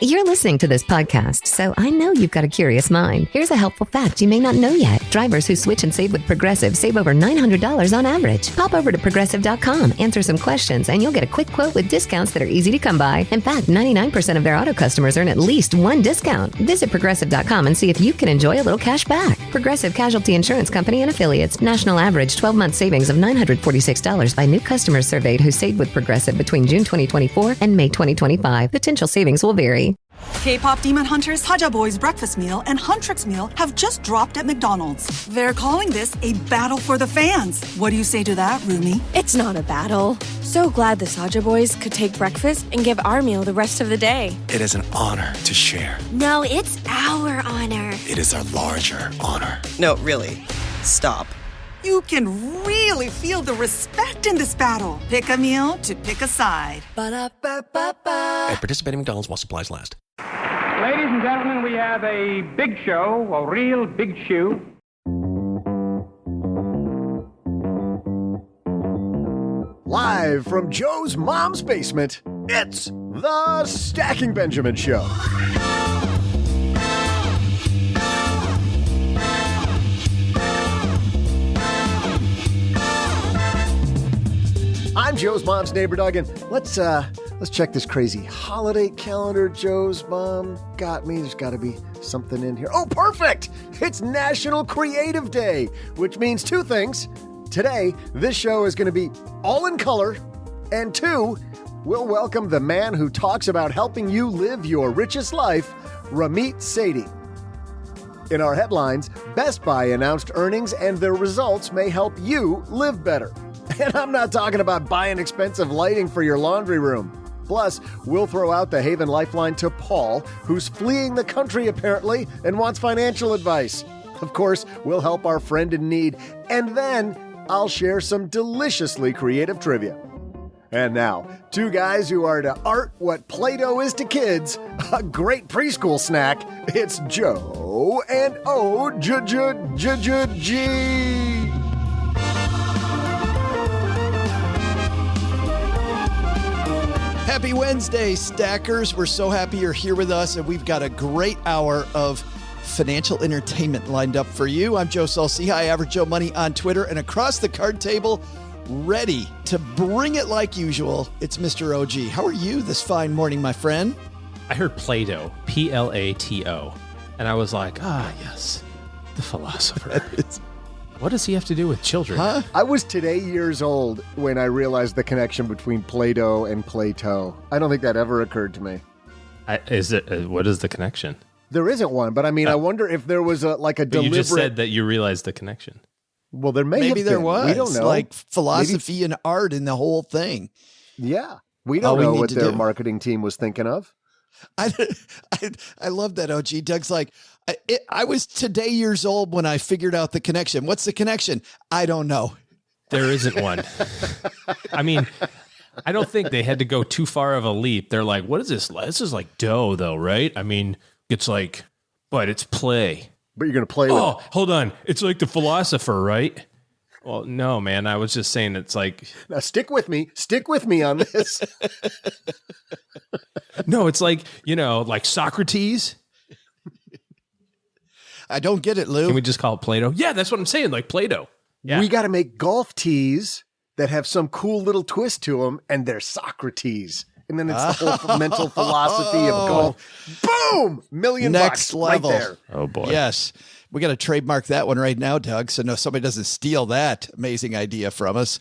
You're listening to this podcast, so I know you've got a curious mind. Here's a helpful fact you may not know yet. Drivers who switch and save with Progressive save over $900 on average. Pop over to Progressive.com, answer some questions, and you'll get a quick quote with discounts that are easy to come by. In fact, 99% of their auto customers earn at least one discount. Visit Progressive.com and see if you can enjoy a little cash back. Progressive Casualty Insurance Company and Affiliates. National average 12-month savings of $946 by new customers surveyed who saved with Progressive between June 2024 and May 2025. Potential savings will vary. K-pop Demon Hunters Haja Boys breakfast meal and Huntrix meal have just dropped at McDonald's. They're calling this a battle for the fans. What do you say to that, Rumi? It's not a battle. So glad the Saja Boys could take breakfast and give our meal the rest of the day. It is an honor to share. No, it's our honor. It is our larger honor. No, really. Stop. You can really feel the respect in this battle. Pick a meal to pick a side. Ba-da-ba-ba-ba. At participating McDonald's while supplies last. Ladies and gentlemen, we have a big show, a real big shoe. Live from Joe's mom's basement, it's the Stacking Benjamin Show. I'm Joe's mom's neighbor, Doug, and let's check this crazy holiday calendar Joe's mom got me. There's got to be something in here. Oh, perfect! It's National Creative Day, which means two things. Today, this show is going to be all in color, and two, we'll welcome the man who talks about helping you live your richest life, Ramit Sethi. In our headlines, Best Buy announced earnings and their results may help you live better. And I'm not talking about buying expensive lighting for your laundry room. Plus, we'll throw out the Haven Lifeline to Paul, who's fleeing the country apparently and wants financial advice. Of course, we'll help our friend in need. And then I'll share some deliciously creative trivia. And now, two guys who are to art what Play-Doh is to kids, a great preschool snack. It's Joe and O-G. Happy Wednesday, Stackers. We're so happy you're here with us, and we've got a great hour of financial entertainment lined up for you. I'm Joe Saul-Sehy, Average Joe Money on Twitter, and across the card table, ready to bring it like usual, it's Mr. OG. How are you this fine morning, my friend? I heard Plato, Plato, and I was like, yes, the philosopher. What does he have to do with children? Huh? I was today years old when I realized the connection between Play-Doh and Plato. I don't think that ever occurred to me. What is the connection? There isn't one, but I mean, I wonder if there was a deliberate... You just said that you realized the connection. Well, there maybe there was. We don't know. Like philosophy and art in the whole thing. Yeah. We don't know what their marketing team was thinking of. I love that, OG. Doug's like, I was today years old when I figured out the connection. What's the connection? I don't know. There isn't one. I mean, I don't think they had to go too far of a leap. They're like, what is this? This is like dough, though, right? I mean, it's like, but it's play. But you're going to play with it. Hold on. It's like the philosopher, right? Well, no, man. I was just saying it's like... Now, stick with me. Stick with me on this. No, it's like, like Socrates. I don't get it, Lou. Can we just call it Play-Doh? Yeah, that's what I'm saying, like Play-Doh. Yeah. We got to make golf tees that have some cool little twist to them, and they're Socrates. And then it's the whole mental philosophy of golf. Boom! $1 million Next level. Right there. Oh, boy. Yes. We got to trademark that one right now, Doug, so no somebody doesn't steal that amazing idea from us.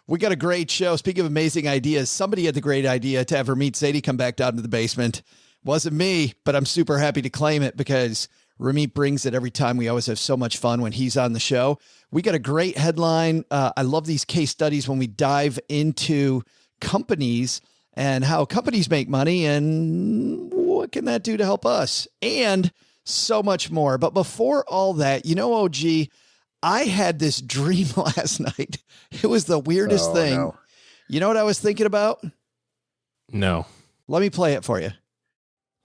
We got a great show. Speaking of amazing ideas, somebody had the great idea to have Ramit Sethi come back down to the basement. Wasn't me, but I'm super happy to claim it because Ramit brings it every time. We always have so much fun when he's on the show. We got a great headline. I love these case studies when we dive into companies and how companies make money and what can that do to help us and so much more. But before all that, OG, I had this dream last night. It was the weirdest thing. No. You know what I was thinking about? No. Let me play it for you.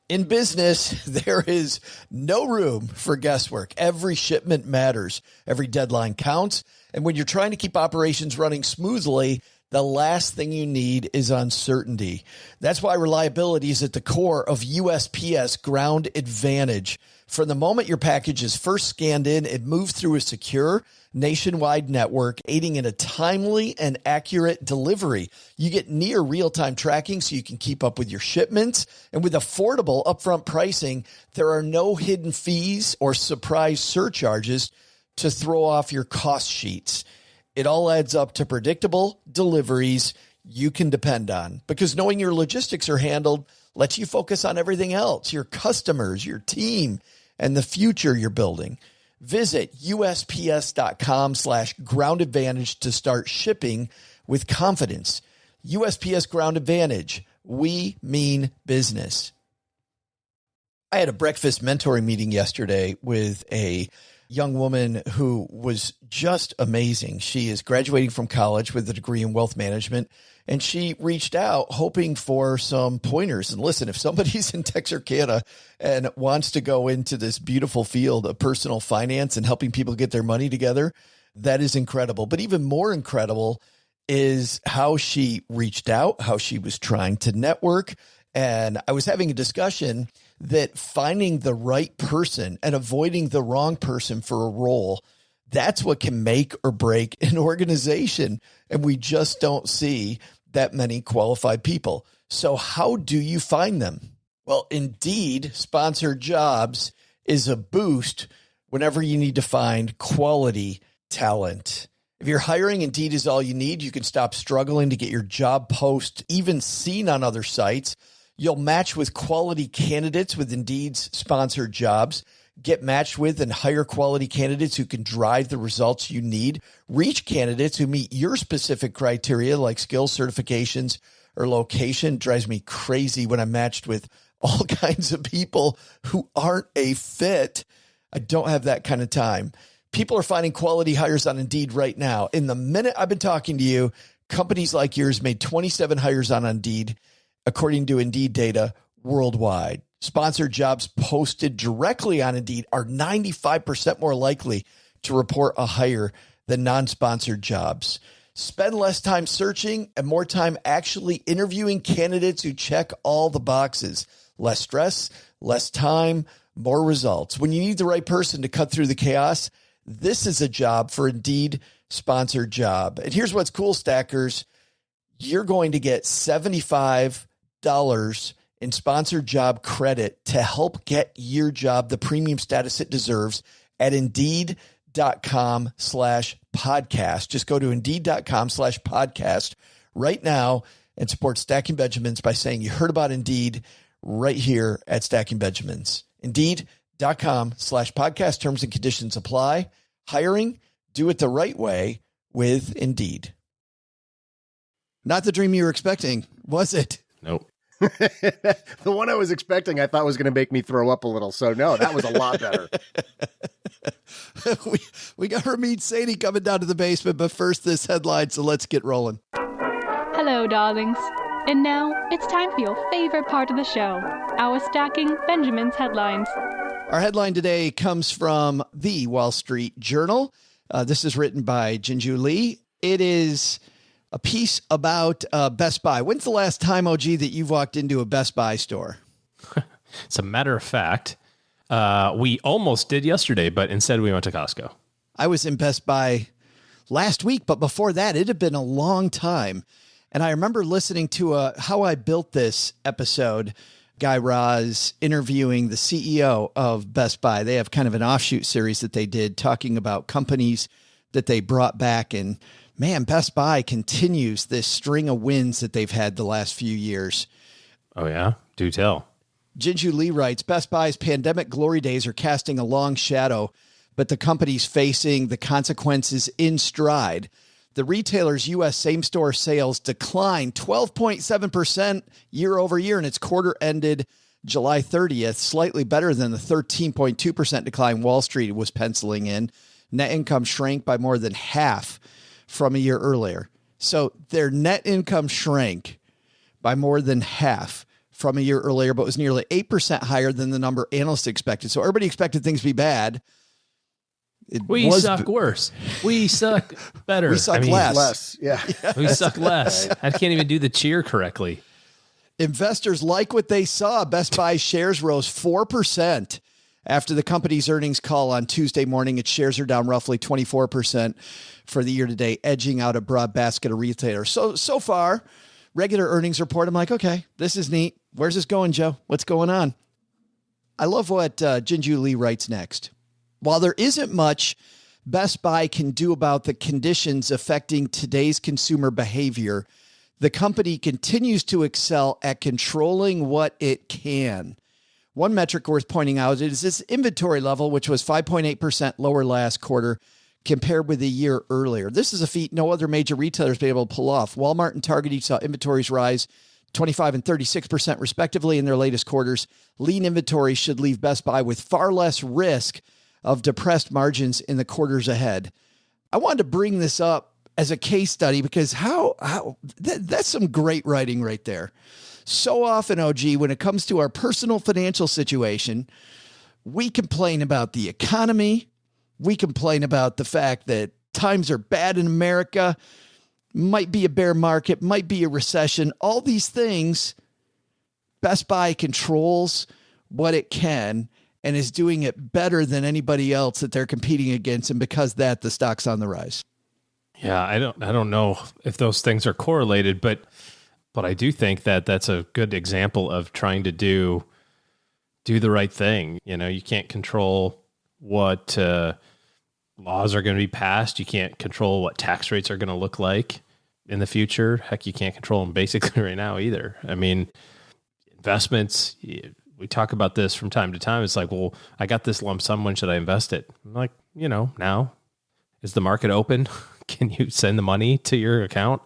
In business, there is no room for guesswork. Every shipment matters. Every deadline counts. And when you're trying to keep operations running smoothly, The last thing you need is uncertainty. That's why reliability is at the core of USPS Ground Advantage. From the moment your package is first scanned in, it moves through a secure nationwide network, aiding in a timely and accurate delivery. You get near real-time tracking so you can keep up with your shipments. And with affordable upfront pricing, there are no hidden fees or surprise surcharges to throw off your cost sheets. It all adds up to predictable deliveries you can depend on, because knowing your logistics are handled lets you focus on everything else, your customers, your team, and the future you're building. Visit USPS.com/Ground Advantage to start shipping with confidence. USPS Ground Advantage. We mean business. I had a breakfast mentoring meeting yesterday with a young woman who was just amazing. She is graduating from college with a degree in wealth management, and she reached out hoping for some pointers. And listen, if somebody's in Texarkana and wants to go into this beautiful field of personal finance and helping people get their money together, that is incredible. But even more incredible is how she reached out, how she was trying to network. And I was having a discussion that finding the right person and avoiding the wrong person for a role, that's what can make or break an organization. And we just don't see that many qualified people. So how do you find them? Well, Indeed sponsored jobs is a boost whenever you need to find quality talent. If you're hiring, Indeed is all you need. You can stop struggling to get your job post even seen on other sites. You'll match with quality candidates with Indeed's sponsored jobs. Get matched with and hire quality candidates who can drive the results you need. Reach candidates who meet your specific criteria like skills, certifications, or location. It drives me crazy when I'm matched with all kinds of people who aren't a fit. I don't have that kind of time. People are finding quality hires on Indeed right now. In the minute I've been talking to you, companies like yours made 27 hires on Indeed, according to Indeed data worldwide. Sponsored jobs posted directly on Indeed are 95% more likely to report a hire than non-sponsored jobs. Spend less time searching and more time actually interviewing candidates who check all the boxes. Less stress, less time, more results. When you need the right person to cut through the chaos, this is a job for Indeed sponsored job. And here's what's cool, Stackers. You're going to get $75 in sponsored job credit to help get your job the premium status it deserves at Indeed.com/podcast. Just go to Indeed.com/podcast right now and support Stacking Benjamins by saying you heard about Indeed right here at Stacking Benjamins. Indeed.com/podcast. Terms and conditions apply. Hiring, do it the right way with Indeed. Not the dream you were expecting, was it? Nope. The one I was expecting, I thought was going to make me throw up a little. So no, that was a lot better. we got Ramit Sethi coming down to the basement, but first this headline, so let's get rolling. Hello, darlings. And now it's time for your favorite part of the show, our Stacking Benjamins headlines. Our headline today comes from the Wall Street Journal. This is written by Jinju Lee. It is a piece about Best Buy. When's the last time, OG, that you've walked into a Best Buy store? As a matter of fact, we almost did yesterday, but instead we went to Costco. I was in Best Buy last week, but before that, it had been a long time. And I remember listening to a How I Built This episode, Guy Raz interviewing the CEO of Best Buy. They have kind of an offshoot series that they did talking about companies that they brought back. And man, Best Buy continues this string of wins that they've had the last few years. Oh, yeah? Do tell. Jinju Lee writes, Best Buy's pandemic glory days are casting a long shadow, but the company's facing the consequences in stride. The retailer's U.S. same-store sales declined 12.7% year over year, and its quarter ended July 30th, slightly better than the 13.2% decline Wall Street was penciling in. Net income shrank by more than half from a year earlier. So their net income shrank by more than half from a year earlier, but was nearly 8% higher than the number analysts expected. So everybody expected things to be bad. We suck worse. We suck better. We suck less. Yeah. We suck less. I can't even do the cheer correctly. Investors like what they saw. Best Buy shares rose 4% after the company's earnings call on Tuesday morning. Its shares are down roughly 24% for the year to date, edging out a broad basket of retailers. So far, regular earnings report, I'm like, okay, this is neat. Where's this going, Joe? What's going on? I love what Jinju Lee writes next. While there isn't much Best Buy can do about the conditions affecting today's consumer behavior, the company continues to excel at controlling what it can. One metric worth pointing out is its inventory level, which was 5.8% lower last quarter compared with a year earlier. This is a feat no other major retailer has been able to pull off. Walmart and Target each saw inventories rise 25 and 36% respectively in their latest quarters. Lean inventory should leave Best Buy with far less risk of depressed margins in the quarters ahead. I wanted to bring this up as a case study because that's some great writing right there. So often, OG, when it comes to our personal financial situation, we complain about the economy. We complain about the fact that times are bad in America, might be a bear market, might be a recession, all these things. Best Buy controls what it can and is doing it better than anybody else that they're competing against. And because of that, the stock's on the rise. Yeah, I don't know if those things are correlated, but I do think that that's a good example of trying to do the right thing. You know, you can't control what laws are going to be passed. You can't control what tax rates are going to look like in the future. Heck, you can't control them basically right now either. I mean, investments, we talk about this from time to time. It's like, well, I got this lump sum. When should I invest it? I'm like, now. Is the market open? Can you send the money to your account?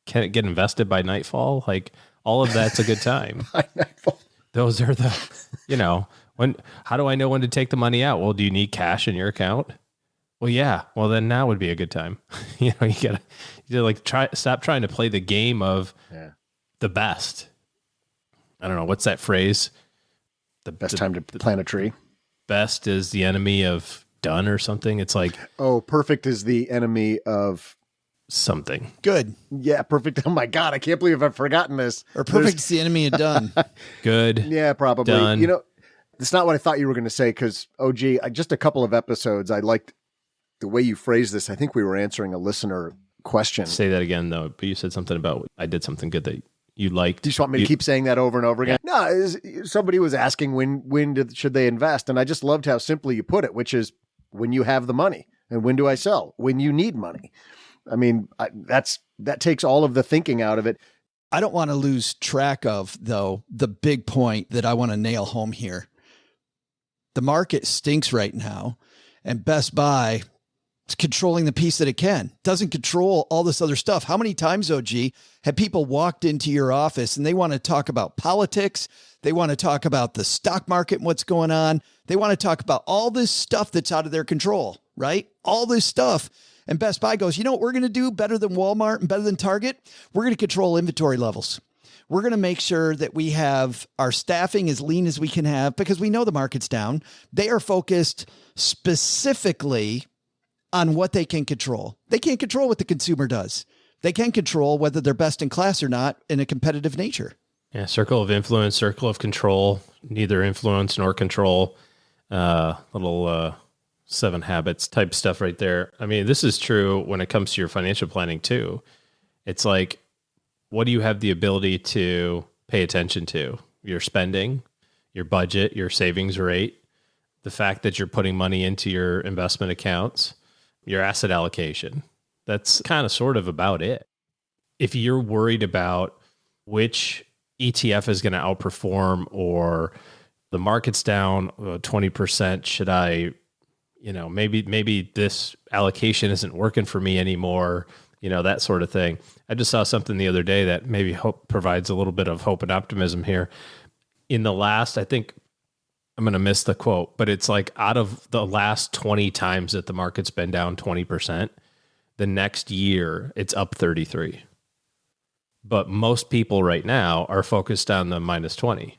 Can it get invested by nightfall? Like, all of that's a good time. By nightfall. Those are the, how do I know when to take the money out? Well, do you need cash in your account? Well, yeah. Well, then now would be a good time. You gotta stop trying to play the game of the best. I don't know. What's that phrase? The best time to plant a tree. Best is the enemy of done or something. It's like, perfect is the enemy of something. Good. Yeah, perfect. Oh my God, I can't believe I've forgotten this. Or perfect is the enemy of done. Good. Yeah, probably. Done. It's not what I thought you were going to say because, just a couple of episodes, I liked the way you phrased this. I think we were answering a listener question. Say that again, though. But you said something about I did something good that you liked. Do you just want me to keep saying that over and over again? Yeah. No, somebody was asking when should they invest? And I just loved how simply you put it, which is when you have the money. And when do I sell? When you need money. I mean, that takes all of the thinking out of it. I don't want to lose track of, though, the big point that I want to nail home here. The market stinks right now, and Best Buy is controlling the piece that it can. Doesn't control all this other stuff. How many times, OG, have people walked into your office and they want to talk about politics? They want to talk about the stock market and what's going on. They want to talk about all this stuff that's out of their control, right? All this stuff. And Best Buy goes, you know what we're going to do better than Walmart and better than Target? We're going to control inventory levels. We're going to make sure that we have our staffing as lean as we can have because we know the market's down. They are focused specifically on what they can control. They can't control what the consumer does. They can control whether they're best in class or not in a competitive nature. Yeah, circle of influence, circle of control, neither influence nor control. Little 7 habits type stuff right there. I mean, this is true when it comes to your financial planning too. It's like, what do you have the ability to pay attention to? Your spending, your budget, your savings rate, the fact that you're putting money into your investment accounts, your asset allocation. That's kind of sort of about it. If you're worried about which ETF is going to outperform or the market's down 20%, should I, maybe this allocation isn't working for me anymore, that sort of thing. I just saw something the other day that maybe provides a little bit of hope and optimism here. In the last, I think I'm going to miss the quote, but it's like out of the last 20 times that the market's been down 20%, the next year it's up 33. But most people right now are focused on the minus 20.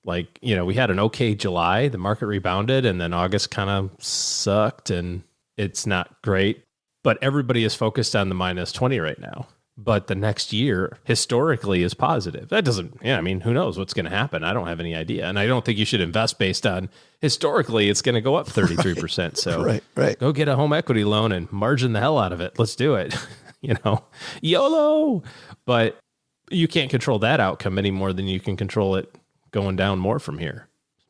Like, we had an okay July, the market rebounded, and then August kind of sucked. And It's not great, but everybody is focused on the minus 20 right now. But the next year historically is positive. That doesn't, I mean, who knows what's going to happen? I don't have any idea. And I don't think you should invest based on historically it's going to go up 33%. So go get a home equity loan and margin the hell out of it. Let's do it. YOLO. But you can't control that outcome any more than you can control it going down more from here.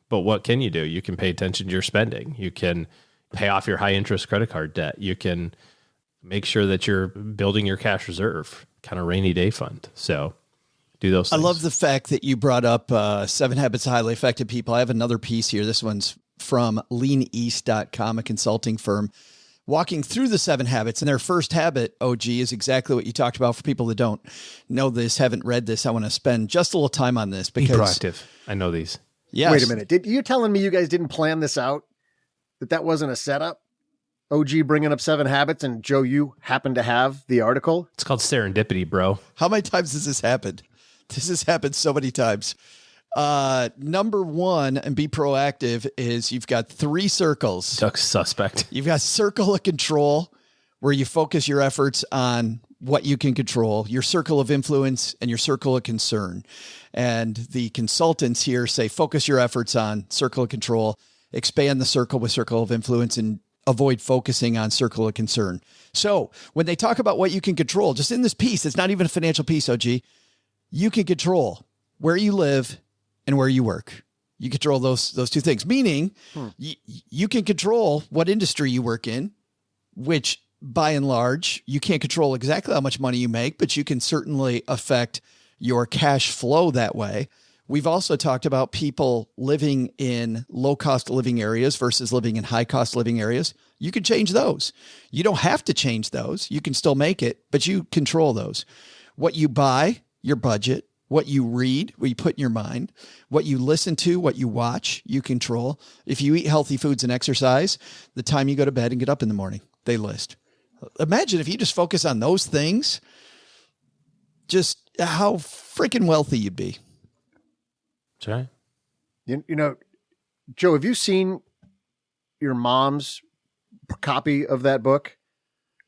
But what can you do? You can pay attention to your spending. You can pay off your high interest credit card debt. You can make sure that you're building your cash reserve, kind of rainy day fund. So do those things. I love the fact that you brought up 7 Habits of Highly Effective People. I have another piece here. This one's from leaneast.com, a consulting firm, walking through the 7 habits. And their first habit, OG, is exactly what you talked about. For people that don't know this, haven't read this, I want to spend just a little time on this. Because be proactive. I know these. Yes. Wait a minute. You telling me you guys didn't plan this out? That wasn't a setup? OG bringing up 7 habits, and Joe, you happen to have the article? It's called serendipity, bro. How many times has this happened? This has happened so many times. Number 1, and be proactive, is you've got 3 circles. Duck's suspect. You've got circle of control, where you focus your efforts on what you can control, your circle of influence, and your circle of concern. And the consultants here say, focus your efforts on circle of control, expand the circle with circle of influence, and avoid focusing on circle of concern. So when they talk about what you can control, just in this piece, it's not even a financial piece, OG, you can control where you live and where you work. You control those 2 things, meaning you can control what industry you work in, which by and large, you can't control exactly how much money you make, but you can certainly affect your cash flow that way. We've also talked about people living in low-cost living areas versus living in high-cost living areas. You can change those. You don't have to change those. You can still make it, but you control those. What you buy, your budget, what you read, what you put in your mind, what you listen to, what you watch, you control. If you eat healthy foods and exercise, the time you go to bed and get up in the morning, they list. Imagine if you just focus on those things, just how freaking wealthy you'd be. That's right. You know, Joe, have you seen your mom's copy of that book?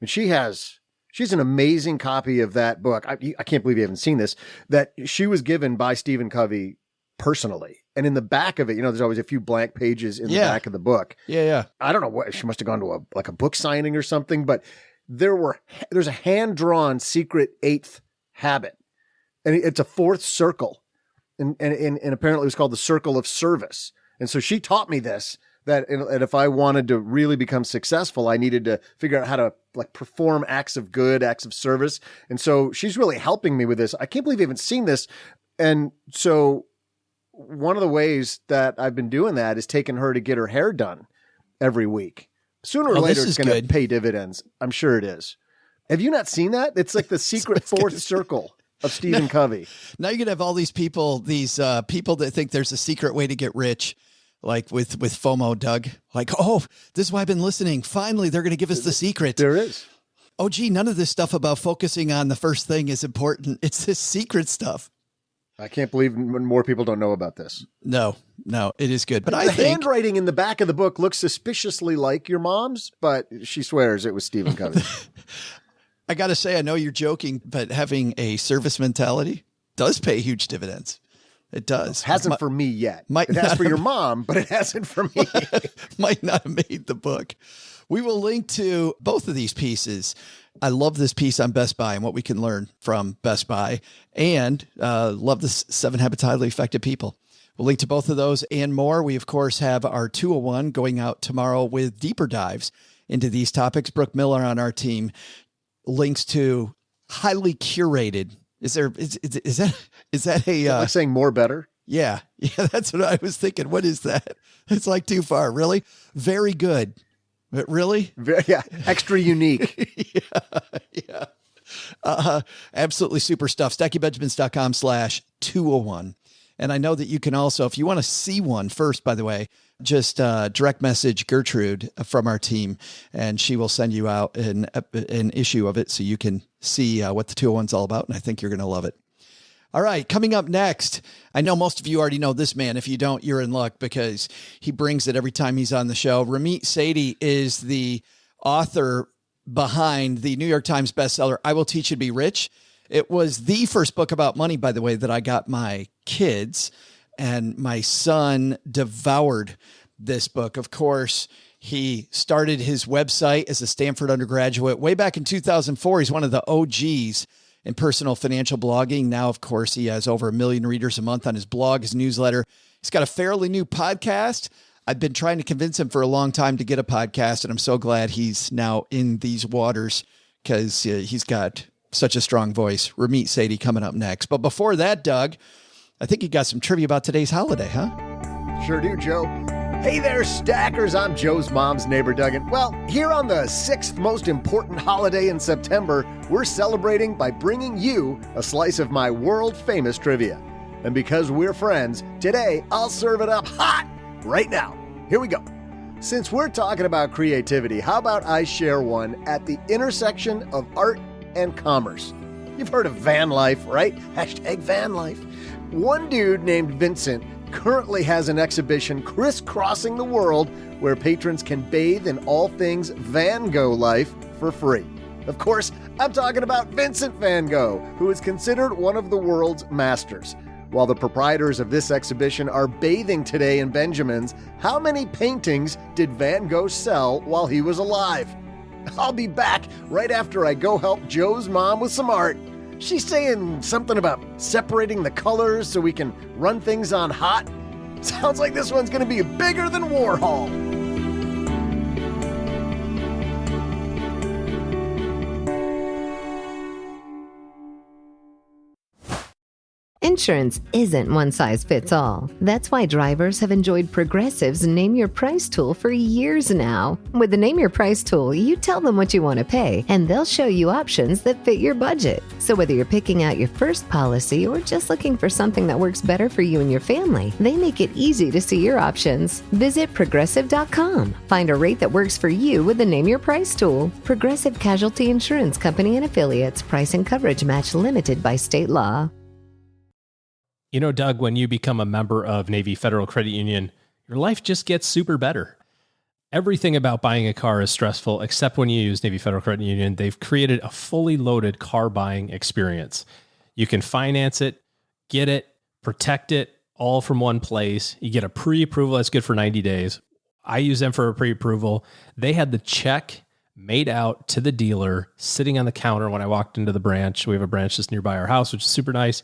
And she's an amazing copy of that book. I can't believe you haven't seen this, that she was given by Stephen Covey personally. And in the back of it, there's always a few blank pages in the back of the book. Yeah. I don't know what, she must have gone to a book signing or something, but there's a hand-drawn secret 8th habit. And it's a 4th circle. And apparently it was called the circle of service. And so she taught me this, that if I wanted to really become successful, I needed to figure out how to perform acts of good, acts of service. And so she's really helping me with this. I can't believe you haven't seen this. And so one of the ways that I've been doing that is taking her to get her hair done every week. Sooner or later, it's going to pay dividends. I'm sure it is. Have you not seen that? It's like the secret 4th circle of Stephen Covey. Now you're going to have all these people that think there's a secret way to get rich, like with FOMO, Doug. Like, oh, this is why I've been listening. Finally, they're going to give us the secret. There is. Oh, gee, none of this stuff about focusing on the first thing is important. It's this secret stuff. I can't believe more people don't know about this. No, it is good. But the handwriting in the back of the book looks suspiciously like your mom's, but she swears it was Stephen Covey. I got to say, I know you're joking, but having a service mentality does pay huge dividends. It does. Hasn't for me yet. It has for your mom, but it hasn't for me. Might not have made the book. We will link to both of these pieces. I love this piece on Best Buy and what we can learn from Best Buy, and love the 7 Habits of Highly Effective People. We'll link to both of those and more. We, of course, have our 201 going out tomorrow with deeper dives into these topics. Brooke Miller on our team links to highly curated. Is that a like saying more better? Yeah, that's what I was thinking. What is that? It's like too far. Really? Very good. But really? Extra unique. Yeah. Absolutely super stuff. StackyBenjamins.com/201. And I know that you can also, if you want to see one first, by the way, just direct message Gertrude from our team, and she will send you out an issue of it so you can see what the 201 is all about. And I think you're going to love it. All right, coming up next, I know most of you already know this man. If you don't, you're in luck because he brings it every time he's on the show. Ramit Sethi is the author behind the New York Times bestseller, I Will Teach You to Be Rich. It was the first book about money, by the way, that I got my kids, and my son devoured this book. Of course, he started his website as a Stanford undergraduate way back in 2004. He's one of the OGs in personal financial blogging. Now, of course, he has over 1 million readers a month on his blog, his newsletter. He's got a fairly new podcast. I've been trying to convince him for a long time to get a podcast, and I'm so glad he's now in these waters because he's got such a strong voice. Ramit Sethi coming up next. But before that, Doug, I think you got some trivia about today's holiday, huh? Sure do, Joe. Hey there, stackers. I'm Joe's mom's neighbor, Doug. And well, here on the 6th most important holiday in September, we're celebrating by bringing you a slice of my world-famous trivia. And because we're friends, today I'll serve it up hot right now. Here we go. Since we're talking about creativity, how about I share one at the intersection of art and commerce? You've heard of van life, right? Hashtag van life. One dude named Vincent currently has an exhibition crisscrossing the world where patrons can bathe in all things Van Gogh life for free. Of course, I'm talking about Vincent van Gogh, who is considered one of the world's masters. While the proprietors of this exhibition are bathing today in Benjamins, how many paintings did Van Gogh sell while he was alive? I'll be back right after I go help Joe's mom with some art. She's saying something about separating the colors so we can run things on hot. Sounds like this one's going to be bigger than Warhol. Insurance isn't one size fits all. That's why drivers have enjoyed Progressive's Name Your Price tool for years now. With the Name Your Price tool, you tell them what you want to pay, and they'll show you options that fit your budget. So whether you're picking out your first policy or just looking for something that works better for you and your family, they make it easy to see your options. Visit Progressive.com. Find a rate that works for you with the Name Your Price tool. Progressive Casualty Insurance Company and Affiliates. Price and coverage match limited by state law. You know, Doug, when you become a member of Navy Federal Credit Union, your life just gets super better. Everything about buying a car is stressful, except when you use Navy Federal Credit Union. They've created a fully loaded car buying experience. You can finance it, get it, protect it, all from one place. You get a pre-approval that's good for 90 days. I use them for a pre-approval. They had the check made out to the dealer sitting on the counter when I walked into the branch. We have a branch just nearby our house, which is super nice.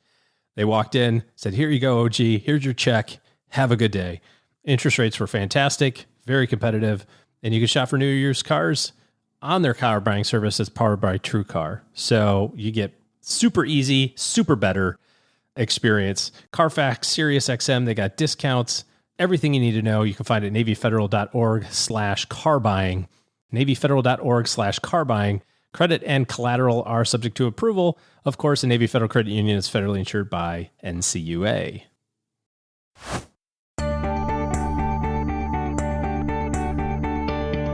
They walked in, said, "Here you go, OG. Here's your check. Have a good day." Interest rates were fantastic, very competitive, and you can shop for new year's cars on their car buying service that's powered by TrueCar. So you get super easy, super better experience. Carfax, SiriusXM, they got discounts. Everything you need to know, you can find at NavyFederal.org/car buying. NavyFederal.org/car buying. Credit and collateral are subject to approval. Of course, the Navy Federal Credit Union is federally insured by NCUA.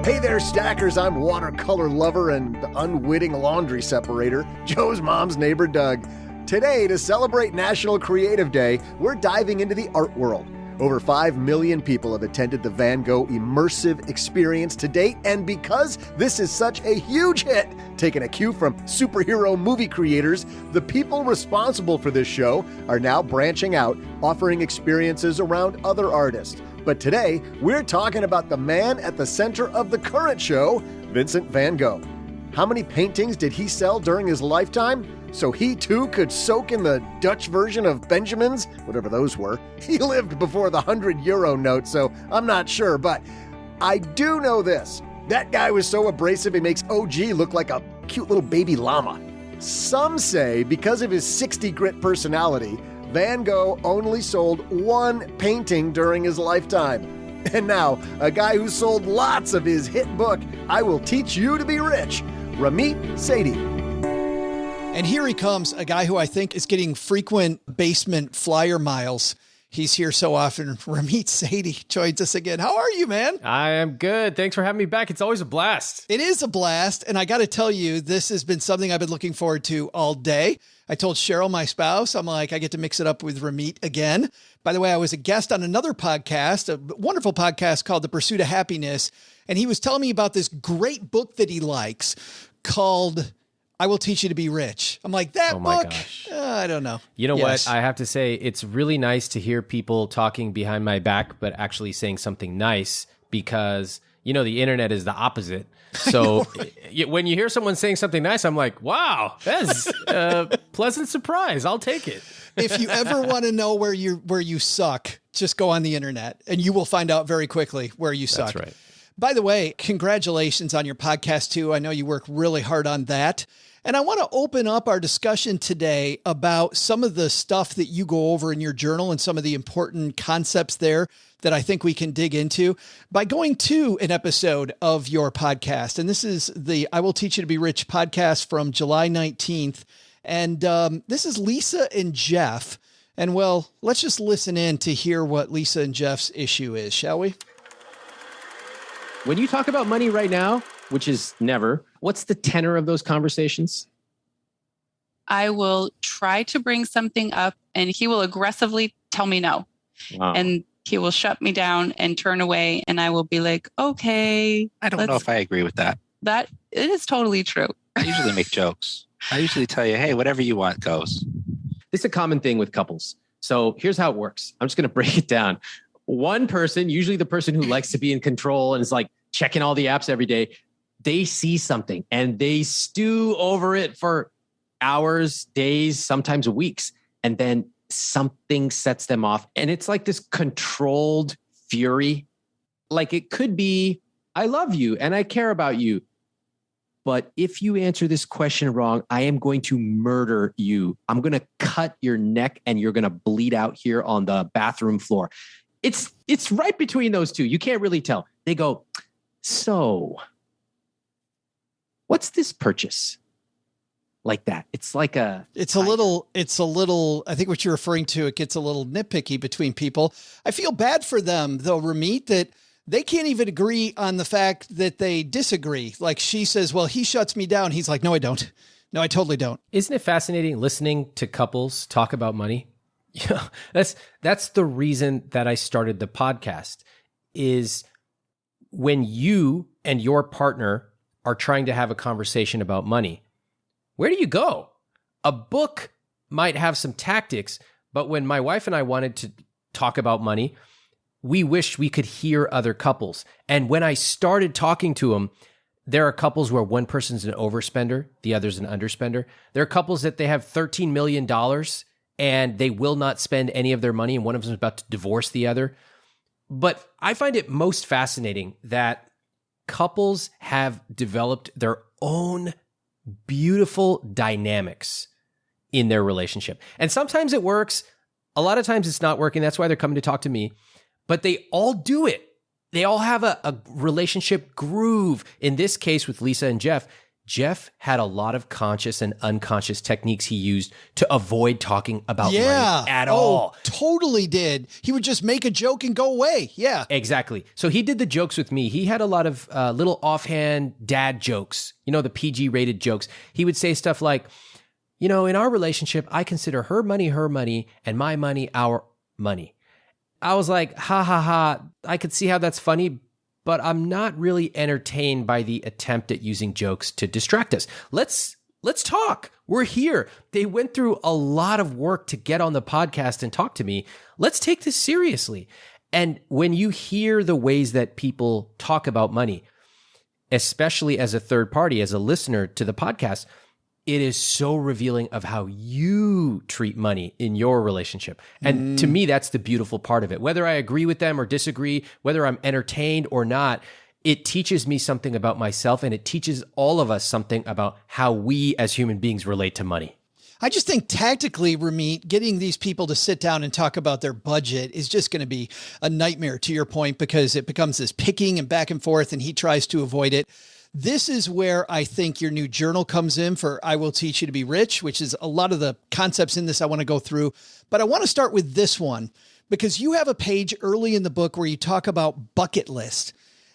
Hey there, stackers. I'm watercolor lover and unwitting laundry separator, Joe's mom's neighbor, Doug. Today, to celebrate National Creative Day, we're diving into the art world. Over 5 million people have attended the Van Gogh immersive experience to date, and because this is such a huge hit, taking a cue from superhero movie creators, the people responsible for this show are now branching out, offering experiences around other artists. But today, we're talking about the man at the center of the current show, Vincent van Gogh. How many paintings did he sell during his lifetime? So he too could soak in the Dutch version of Benjamins, whatever those were. He lived before the 100-euro note, so I'm not sure, but I do know this. That guy was so abrasive he makes OG look like a cute little baby llama. Some say because of his 60-grit personality, Van Gogh only sold one painting during his lifetime. And now, a guy who sold lots of his hit book, I Will Teach You to Be Rich, Ramit Sethi. And here he comes, a guy who I think is getting frequent basement flyer miles. He's here so often. Ramit Sethi joins us again. How are you, man? I am good. Thanks for having me back. It's always a blast. It is a blast. And I got to tell you, this has been something I've been looking forward to all day. I told Cheryl, my spouse, I'm like, I get to mix it up with Ramit again. By the way, I was a guest on another podcast, a wonderful podcast called The Pursuit of Happiness. And he was telling me about this great book that he likes called I Will Teach You to Be Rich. I'm like, that book? Gosh. I don't know. You know what? I have to say, it's really nice to hear people talking behind my back, but actually saying something nice because, the internet is the opposite. So when you hear someone saying something nice, I'm like, wow, that's a pleasant surprise. I'll take it. If you ever want to know where you suck, just go on the internet and you will find out very quickly where you suck. That's right. By the way, congratulations on your podcast too. I know you work really hard on that. And I want to open up our discussion today about some of the stuff that you go over in your journal and some of the important concepts there that I think we can dig into by going to an episode of your podcast. And this is the I Will Teach You to Be Rich podcast from July 19th. And this is Lisa and Jeff. And well, let's just listen in to hear what Lisa and Jeff's issue is, shall we? When you talk about money right now, which is never, what's the tenor of those conversations? I will try to bring something up and he will aggressively tell me no. Wow. And he will shut me down and turn away. And I will be like, okay. I don't know if I agree with that. That it is totally true. I usually make jokes. I usually tell you, hey, whatever you want goes. This is a common thing with couples. So here's how it works. I'm just going to break it down. One person, usually the person who likes to be in control and is like checking all the apps every day, they see something and they stew over it for hours, days, sometimes weeks. And then something sets them off. And it's like this controlled fury. Like it could be, I love you and I care about you. But if you answer this question wrong, I am going to murder you. I'm going to cut your neck and you're going to bleed out here on the bathroom floor. It's right between those two. You can't really tell. They go, so what's this purchase? Like that. It's like it's a little, I think what you're referring to, it gets a little nitpicky between people. I feel bad for them though, Ramit, that they can't even agree on the fact that they disagree. Like she says, well, he shuts me down. He's like, no, I don't. No, I totally don't. Isn't it fascinating listening to couples talk about money? Yeah, that's the reason that I started the podcast is when you and your partner are trying to have a conversation about money, where do you go? A book might have some tactics, but when my wife and I wanted to talk about money, we wished we could hear other couples. And when I started talking to them, there are couples where one person's an overspender, the other's an underspender. There are couples that they have $13 million and they will not spend any of their money, and one of them is about to divorce the other. But I find it most fascinating that couples have developed their own beautiful dynamics in their relationship. And sometimes it works. A lot of times it's not working. That's why they're coming to talk to me. But they all do it. They all have a relationship groove. In this case with Lisa and Jeff, Jeff had a lot of conscious and unconscious techniques he used to avoid talking about money at all. Totally did. He would just make a joke and go away. Yeah. Exactly. So he did the jokes with me. He had a lot of little offhand dad jokes, the PG rated jokes. He would say stuff like, in our relationship, I consider her money, and my money, our money. I was like, ha, ha, ha. I could see how that's funny, but I'm not really entertained by the attempt at using jokes to distract us. Let's talk. We're here. They went through a lot of work to get on the podcast and talk to me. Let's take this seriously. And when you hear the ways that people talk about money, especially as a third party, as a listener to the podcast, it is so revealing of how you treat money in your relationship. And to me, that's the beautiful part of it. Whether I agree with them or disagree, whether I'm entertained or not, it teaches me something about myself, and it teaches all of us something about how we as human beings relate to money. I just think tactically, Ramit, getting these people to sit down and talk about their budget is just going to be a nightmare, to your point, because it becomes this picking and back and forth, and he tries to avoid it. This is where I think your new journal comes in for I Will Teach You to Be Rich, which is a lot of the concepts in this I want to go through. But I want to start with this one, because you have a page early in the book where you talk about bucket list.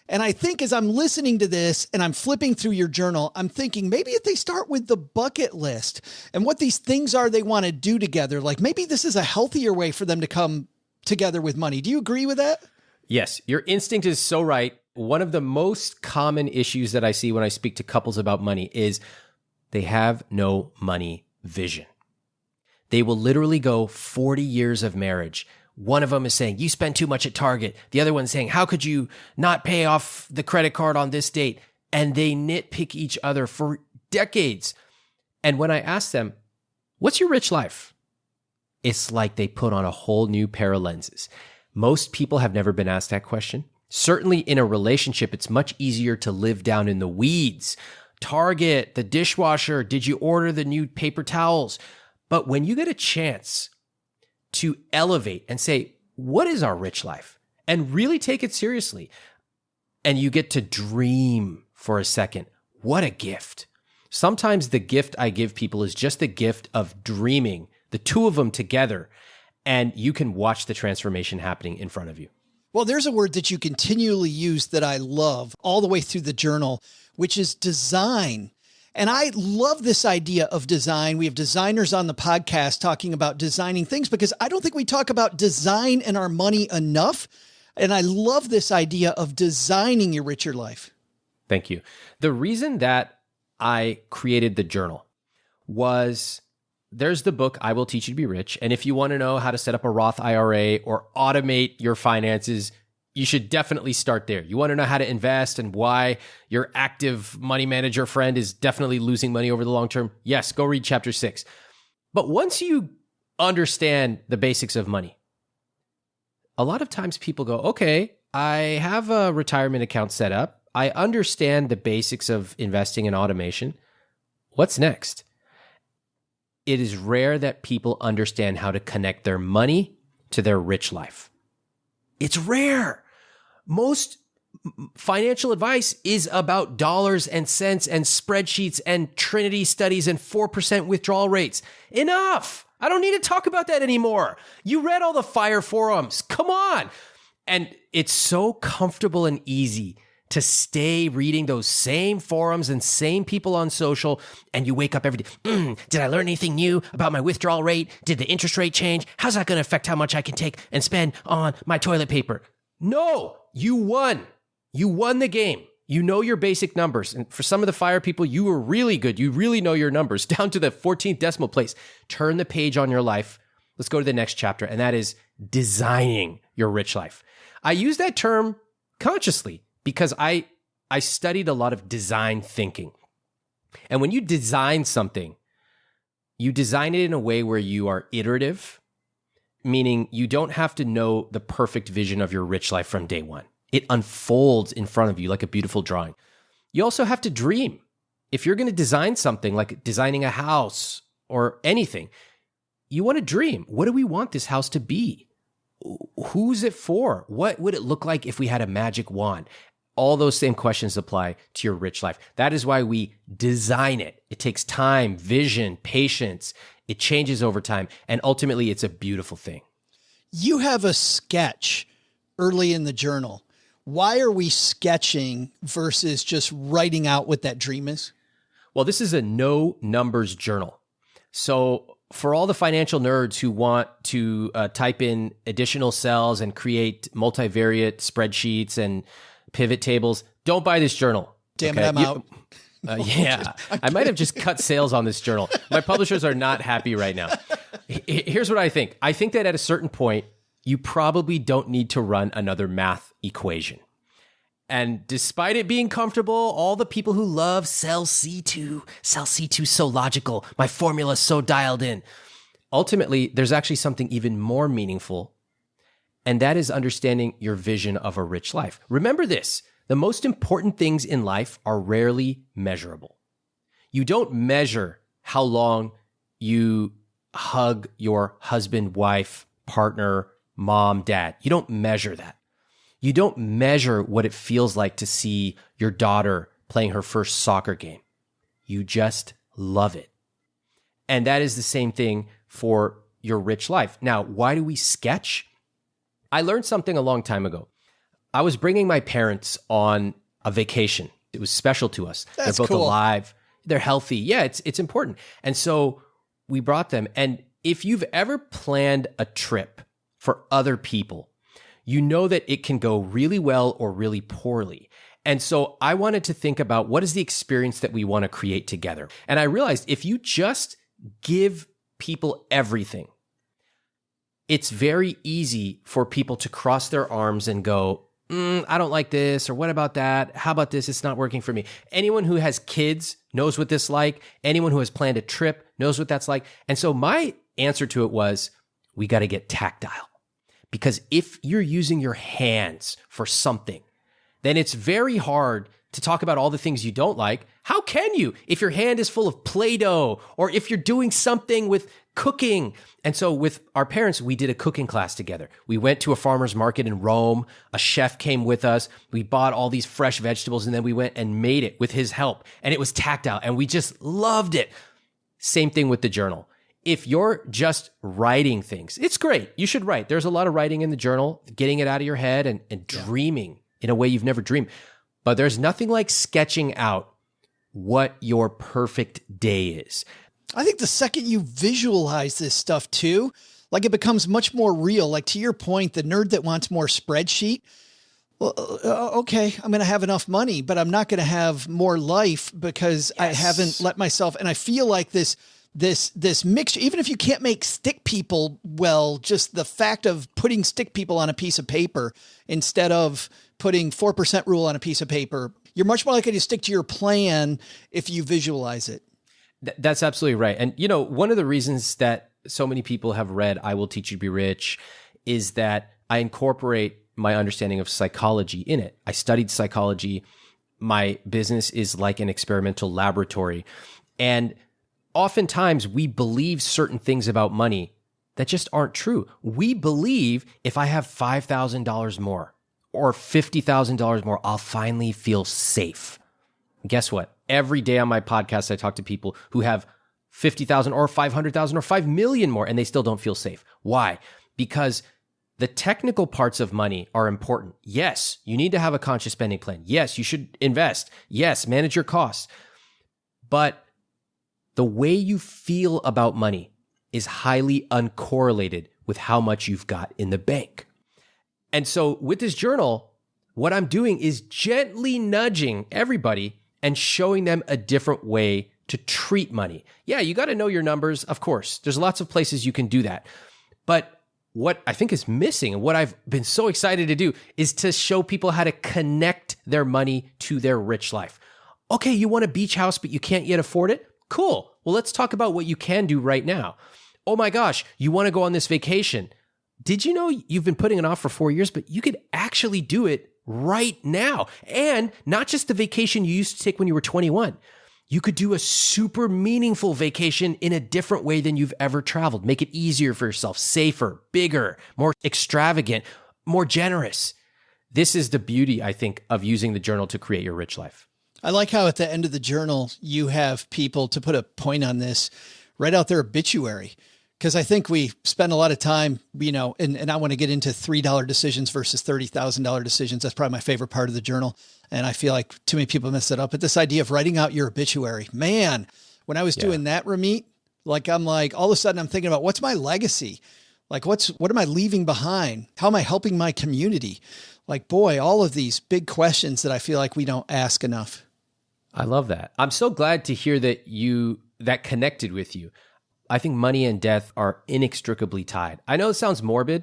And I think as I'm listening to this and I'm flipping through your journal, I'm thinking maybe if they start with the bucket list and what these things are they want to do together, like maybe this is a healthier way for them to come together with money. Do you agree with that? Yes, your instinct is so right. One of the most common issues that I see when I speak to couples about money is they have no money vision. They will literally go 40 years of marriage. One of them is saying, you spend too much at Target. The other one's saying, how could you not pay off the credit card on this date? And they nitpick each other for decades. And when I ask them, what's your rich life? It's like they put on a whole new pair of lenses. Most people have never been asked that question. Certainly in a relationship, it's much easier to live down in the weeds. Target, the dishwasher, did you order the new paper towels? But when you get a chance to elevate and say, what is our rich life? And really take it seriously. And you get to dream for a second. What a gift. Sometimes the gift I give people is just the gift of dreaming, the two of them together, and you can watch the transformation happening in front of you. Well, there's a word that you continually use that I love all the way through the journal, which is design. And I love this idea of design. We have designers on the podcast talking about designing things because I don't think we talk about design and our money enough. And I love this idea of designing your richer life. Thank you. The reason that I created the journal was there's the book, I Will Teach You to Be Rich. And if you want to know how to set up a Roth IRA or automate your finances, you should definitely start there. You want to know how to invest and why your active money manager friend is definitely losing money over the long term? Yes, go read chapter 6. But once you understand the basics of money, a lot of times people go, okay, I have a retirement account set up. I understand the basics of investing and automation. What's next? It is rare that people understand how to connect their money to their rich life. It's rare. Most financial advice is about dollars and cents and spreadsheets and Trinity studies and 4% withdrawal rates. Enough. I don't need to talk about that anymore. You read all the FIRE forums. Come on. And it's so comfortable and easy to stay reading those same forums and same people on social, and you wake up every day. Did I learn anything new about my withdrawal rate? Did the interest rate change? How's that going to affect how much I can take and spend on my toilet paper? No, you won. You won the game. You know your basic numbers. And for some of the FIRE people, you were really good. You really know your numbers down to the 14th decimal place. Turn the page on your life. Let's go to the next chapter, and that is designing your rich life. I use that term consciously because I studied a lot of design thinking. And when you design something, you design it in a way where you are iterative, meaning you don't have to know the perfect vision of your rich life from day one. It unfolds in front of you like a beautiful drawing. You also have to dream. If you're going to design something like designing a house or anything, you want to dream. What do we want this house to be? Who's it for? What would it look like if we had a magic wand? All those same questions apply to your rich life. That is why we design it. It takes time, vision, patience. It changes over time. And ultimately, it's a beautiful thing. You have a sketch early in the journal. Why are we sketching versus just writing out what that dream is? Well, this is a no numbers journal. So for all the financial nerds who want to type in additional cells and create multivariate spreadsheets and pivot tables, don't buy this journal. Damn it, I'm out. Yeah, I might have just cut sales on this journal. My publishers are not happy right now. Here's what I think. I think that at a certain point, you probably don't need to run another math equation. And despite it being comfortable, all the people who love cell C2 so logical, my formula so dialed in. Ultimately, there's actually something even more meaningful, and that is understanding your vision of a rich life. Remember this, the most important things in life are rarely measurable. You don't measure how long you hug your husband, wife, partner, mom, dad. You don't measure that. You don't measure what it feels like to see your daughter playing her first soccer game. You just love it. And that is the same thing for your rich life. Now, why do we sketch? I learned something a long time ago. I was bringing my parents on a vacation. It was special to us. That's They're both cool. alive. They're healthy. Yeah, it's important. And so we brought them. And if you've ever planned a trip for other people, you know that it can go really well or really poorly. And so I wanted to think about what is the experience that we want to create together. And I realized if you just give people everything, it's very easy for people to cross their arms and go, I don't like this, or what about that? How about this? It's not working for me. Anyone who has kids knows what this is like. Anyone who has planned a trip knows what that's like. And so my answer to it was, we got to get tactile. Because if you're using your hands for something, then it's very hard to talk about all the things you don't like. How can you if your hand is full of Play-Doh, or if you're doing something with cooking? And so with our parents, we did a cooking class together. We went to a farmer's market in Rome. A chef came with us. We bought all these fresh vegetables, and then we went and made it with his help. And it was tactile, and we just loved it. Same thing with the journal. If you're just writing things, it's great. You should write. There's a lot of writing in the journal, getting it out of your head and dreaming in a way you've never dreamed. But there's nothing like sketching out what your perfect day is. I think the second you visualize this stuff too, like it becomes much more real. Like to your point, the nerd that wants more spreadsheet, well, okay, I'm going to have enough money, but I'm not going to have more life because I haven't let myself. And I feel like this mixture, even if you can't make stick people well, just the fact of putting stick people on a piece of paper instead of putting 4% rule on a piece of paper, you're much more likely to stick to your plan if you visualize it. That's absolutely right. And, you know, one of the reasons that so many people have read I Will Teach You to Be Rich is that I incorporate my understanding of psychology in it. I studied psychology. My business is like an experimental laboratory. And oftentimes we believe certain things about money that just aren't true. We believe if I have $5,000 more or $50,000 more, I'll finally feel safe. Guess what? Every day on my podcast, I talk to people who have 50,000 or 500,000 or 5 million more, and they still don't feel safe. Why? Because the technical parts of money are important. Yes, you need to have a conscious spending plan. Yes, you should invest. Yes, manage your costs. But the way you feel about money is highly uncorrelated with how much you've got in the bank. And so with this journal, what I'm doing is gently nudging everybody and showing them a different way to treat money. Yeah, you got to know your numbers, of course. There's lots of places you can do that. But what I think is missing, and what I've been so excited to do, is to show people how to connect their money to their rich life. Okay, you want a beach house, but you can't yet afford it? Cool. Well, let's talk about what you can do right now. Oh my gosh, you want to go on this vacation. Did you know you've been putting it off for 4 years, but you could actually do it right now? And not just the vacation you used to take when you were 21. You could do a super meaningful vacation in a different way than you've ever traveled. Make it easier for yourself, safer, bigger, more extravagant, more generous. This is the beauty, I think, of using the journal to create your rich life. I like how at the end of the journal, you have people, to put a point on this, write out their obituary. Because I think we spend a lot of time, you know, and I want to get into $3 decisions versus $30,000 decisions. That's probably my favorite part of the journal. And I feel like too many people mess it up. But this idea of writing out your obituary, man, when I was doing that, Ramit, like I'm like, all of a sudden I'm thinking about what's my legacy? Like what am I leaving behind? How am I helping my community? Like, boy, all of these big questions that I feel like we don't ask enough. I love that. I'm so glad to hear that that connected with you. I think money and death are inextricably tied. I know it sounds morbid.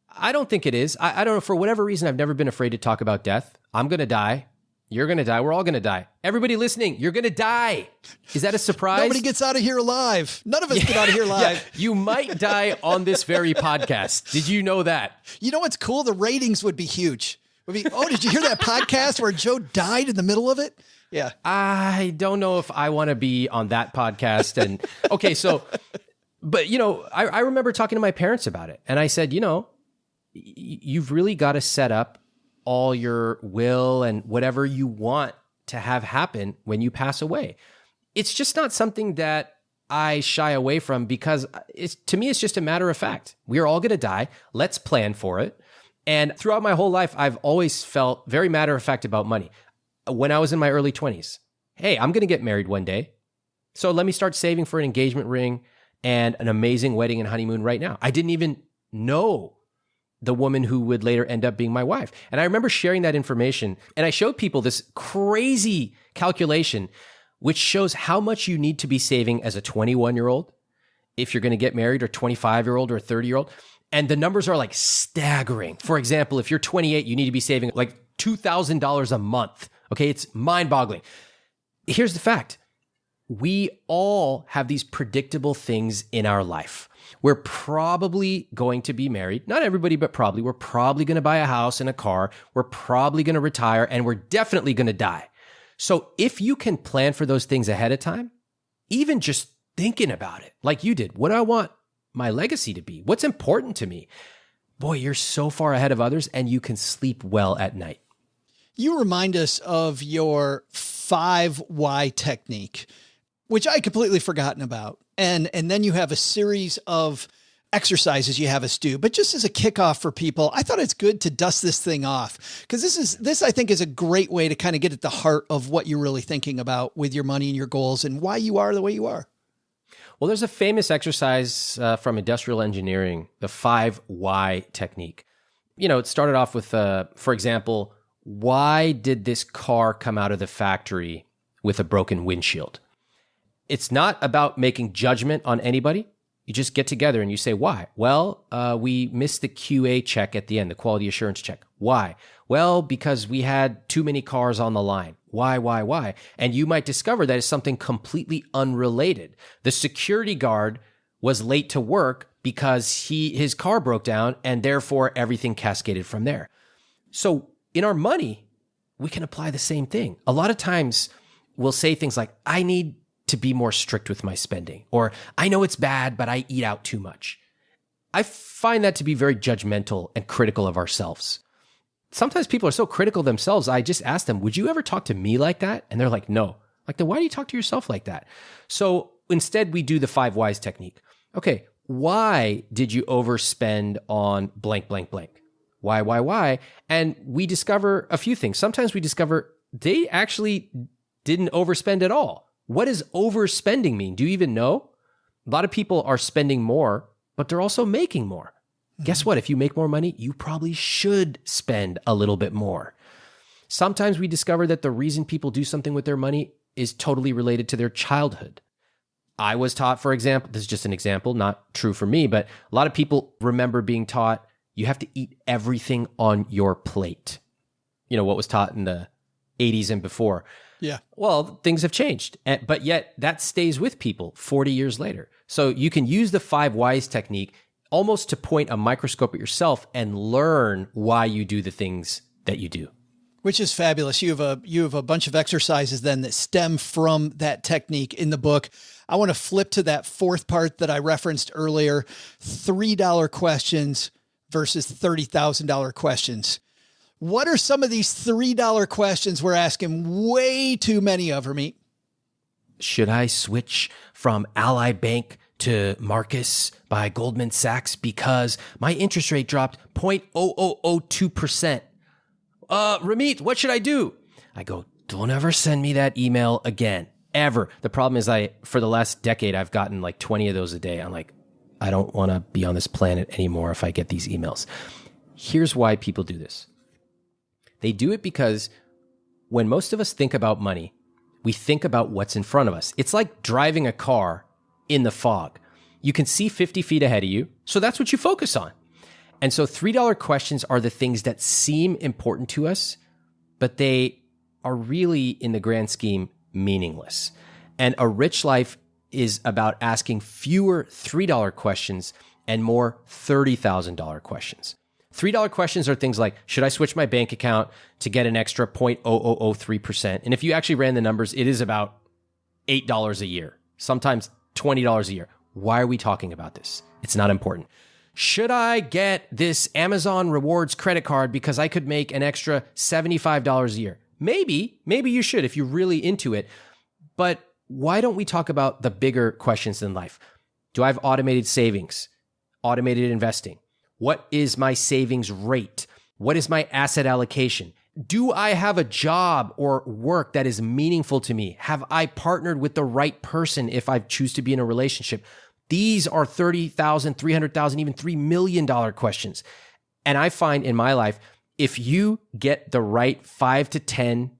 I don't think it is. I don't know. For whatever reason, I've never been afraid to talk about death. I'm going to die. You're going to die. We're all going to die. Everybody listening, you're going to die. Is that a surprise? Nobody gets out of here alive. None of us get out of here alive. Yeah. You might die on this very podcast. Did you know that? You know what's cool? The ratings would be huge. Did you hear that podcast where Joe died in the middle of it? Yeah. I don't know if I want to be on that podcast. And okay, so, but you know, I remember talking to my parents about it. And I said, you know, you've really got to set up all your will and whatever you want to have happen when you pass away. It's just not something that I shy away from, because to me, it's just a matter of fact. We're all going to die. Let's plan for it. And throughout my whole life, I've always felt very matter of fact about money. When I was in my early 20s, hey, I'm going to get married one day. So let me start saving for an engagement ring and an amazing wedding and honeymoon right now. I didn't even know the woman who would later end up being my wife. And I remember sharing that information, and I showed people this crazy calculation, which shows how much you need to be saving as a 21-year-old if you're going to get married, or 25-year-old or a 30-year-old. And the numbers are like staggering. For example, if you're 28, you need to be saving like $2,000 a month. Okay, it's mind-boggling. Here's the fact. We all have these predictable things in our life. We're probably going to be married. Not everybody, but probably. We're probably going to buy a house and a car. We're probably going to retire, and we're definitely going to die. So if you can plan for those things ahead of time, even just thinking about it like you did, what do I want my legacy to be? What's important to me? Boy, you're so far ahead of others, and you can sleep well at night. You remind us of your 5 why technique, which I completely forgotten about. And then you have a series of exercises you have us do. But just as a kickoff for people, I thought it's good to dust this thing off, because this I think is a great way to kind of get at the heart of what you're really thinking about with your money and your goals and why you are the way you are. Well, there's a famous exercise from industrial engineering, the 5 why technique. You know, it started off with, for example, why did this car come out of the factory with a broken windshield? It's not about making judgment on anybody. You just get together and you say, why? Well, we missed the QA check at the end, the quality assurance check. Why? Well, because we had too many cars on the line. Why? And you might discover that it's something completely unrelated. The security guard was late to work because his car broke down, and therefore everything cascaded from there. So in our money, we can apply the same thing. A lot of times we'll say things like, I need to be more strict with my spending, or I know it's bad, but I eat out too much. I find that to be very judgmental and critical of ourselves. Sometimes people are so critical of themselves, I just ask them, would you ever talk to me like that? And they're like, no. Like, then why do you talk to yourself like that? So instead, we do the 5 whys technique. Okay, why did you overspend on blank, blank, blank? Why? And we discover a few things. Sometimes we discover they actually didn't overspend at all. What does overspending mean? Do you even know? A lot of people are spending more, but they're also making more. Guess what? If you make more money, you probably should spend a little bit more. Sometimes we discover that the reason people do something with their money is totally related to their childhood. I was taught, for example, this is just an example, not true for me, but a lot of people remember being taught you have to eat everything on your plate. You know, what was taught in the 80s and before. Yeah. Well, things have changed, but yet that stays with people 40 years later. So you can use the 5 whys technique almost to point a microscope at yourself and learn why you do the things that you do. Which is fabulous. You have a bunch of exercises then that stem from that technique in the book. I want to flip to that 4th part that I referenced earlier, $3 questions versus $30,000 questions. What are some of these $3 questions we're asking way too many of, Ramit? Should I switch from Ally Bank to Marcus by Goldman Sachs because my interest rate dropped 0.0002%? Ramit, what should I do? I go, don't ever send me that email again, ever. The problem is for the last decade, I've gotten like 20 of those a day. I'm like, I don't want to be on this planet anymore if I get these emails. Here's why people do this. They do it because when most of us think about money, we think about what's in front of us. It's like driving a car in the fog. You can see 50 feet ahead of you, so that's what you focus on. And so $3 questions are the things that seem important to us, but they are really, in the grand scheme, meaningless. And a rich life is about asking fewer $3 questions and more $30,000 questions. $3 questions are things like, should I switch my bank account to get an extra 0.0003%? And if you actually ran the numbers, it is about $8 a year, sometimes $20 a year. Why are we talking about this? It's not important. Should I get this Amazon Rewards credit card because I could make an extra $75 a year? Maybe you should if you're really into it. But why don't we talk about the bigger questions in life? Do I have automated savings? Automated investing? What is my savings rate? What is my asset allocation? Do I have a job or work that is meaningful to me? Have I partnered with the right person if I choose to be in a relationship? These are $30,000, $300,000, even $3 million questions. And I find in my life, if you get the right 5 to 10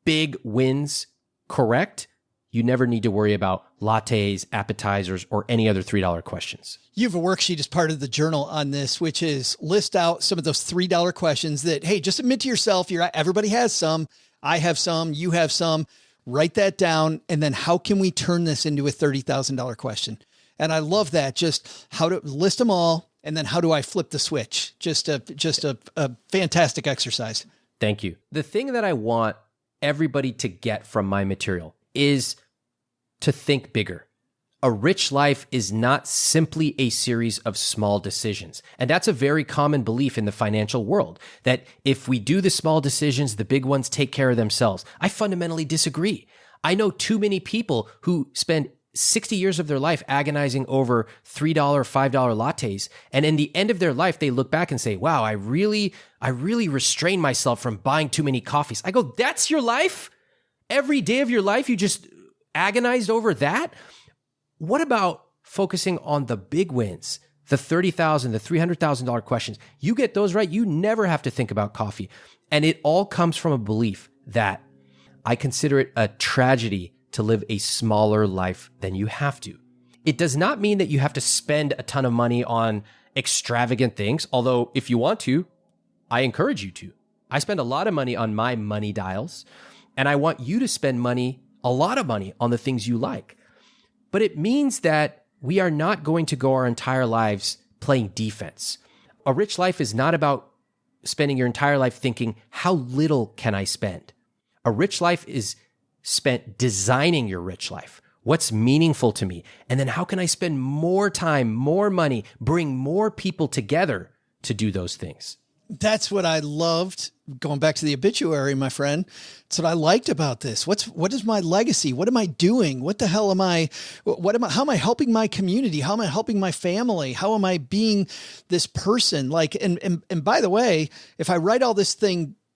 big wins correct, you never need to worry about lattes, appetizers, or any other $3 questions. You have a worksheet as part of the journal on this, which is list out some of those $3 questions that, hey, just admit to yourself, everybody has some. I have some, you have some. Write that down. And then how can we turn this into a $30,000 question? And I love that. Just how to list them all. And then how do I flip the switch? Just a fantastic exercise. Thank you. The thing that I want everybody to get from my material is to think bigger. A rich life is not simply a series of small decisions. And that's a very common belief in the financial world, that if we do the small decisions, the big ones take care of themselves. I fundamentally disagree. I know too many people who spend 60 years of their life agonizing over $3, $5 lattes. And in the end of their life, they look back and say, wow, I really restrained myself from buying too many coffees. I go, that's your life? Every day of your life, you just agonized over that? What about focusing on the big wins, the $30,000, the $300,000 questions? You get those right, you never have to think about coffee. And it all comes from a belief that I consider it a tragedy to live a smaller life than you have to. It does not mean that you have to spend a ton of money on extravagant things, although if you want to, I encourage you to. I spend a lot of money on my money dials, and I want you to spend a lot of money on the things you like. But it means that we are not going to go our entire lives playing defense. A rich life is not about spending your entire life thinking, how little can I spend? A rich life is spent designing your rich life. What's meaningful to me? And then how can I spend more time, more money, bring more people together to do those things? That's what I loved. Going back to the obituary, my friend, that's what I liked about this. What is my legacy? What am I doing? What the hell am I? How am I helping my community? How am I helping my family? How am I being this person? And by the way, if I write all this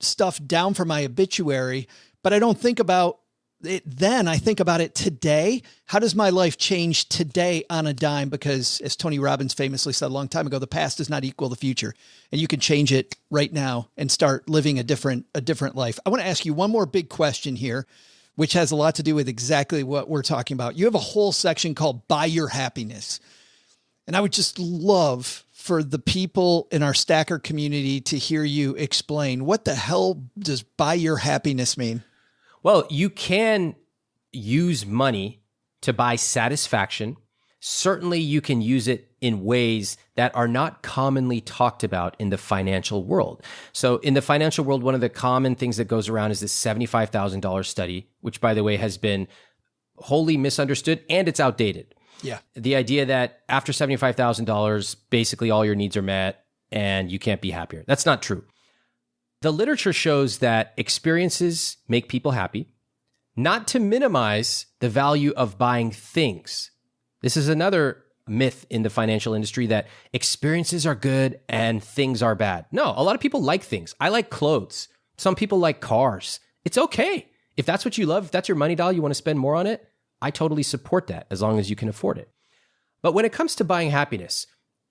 stuff down for my obituary, but I don't think about it then, I think about it today. How does my life change today on a dime? Because as Tony Robbins famously said a long time ago, the past does not equal the future, and you can change it right now and start living a different life. I want to ask you one more big question here, which has a lot to do with exactly what we're talking about. You have a whole section called Buy Your Happiness. And I would just love for the people in our stacker community to hear you explain, what the hell does buy your happiness mean? Well, you can use money to buy satisfaction. Certainly, you can use it in ways that are not commonly talked about in the financial world. So in the financial world, one of the common things that goes around is this $75,000 study, which, by the way, has been wholly misunderstood and it's outdated. Yeah. The idea that after $75,000, basically all your needs are met and you can't be happier. That's not true. The literature shows that experiences make people happy, not to minimize the value of buying things. This is another myth in the financial industry, that experiences are good and things are bad. No, a lot of people like things. I like clothes. Some people like cars. It's okay. If that's what you love, if that's your money dollar, you want to spend more on it, I totally support that as long as you can afford it. But when it comes to buying happiness,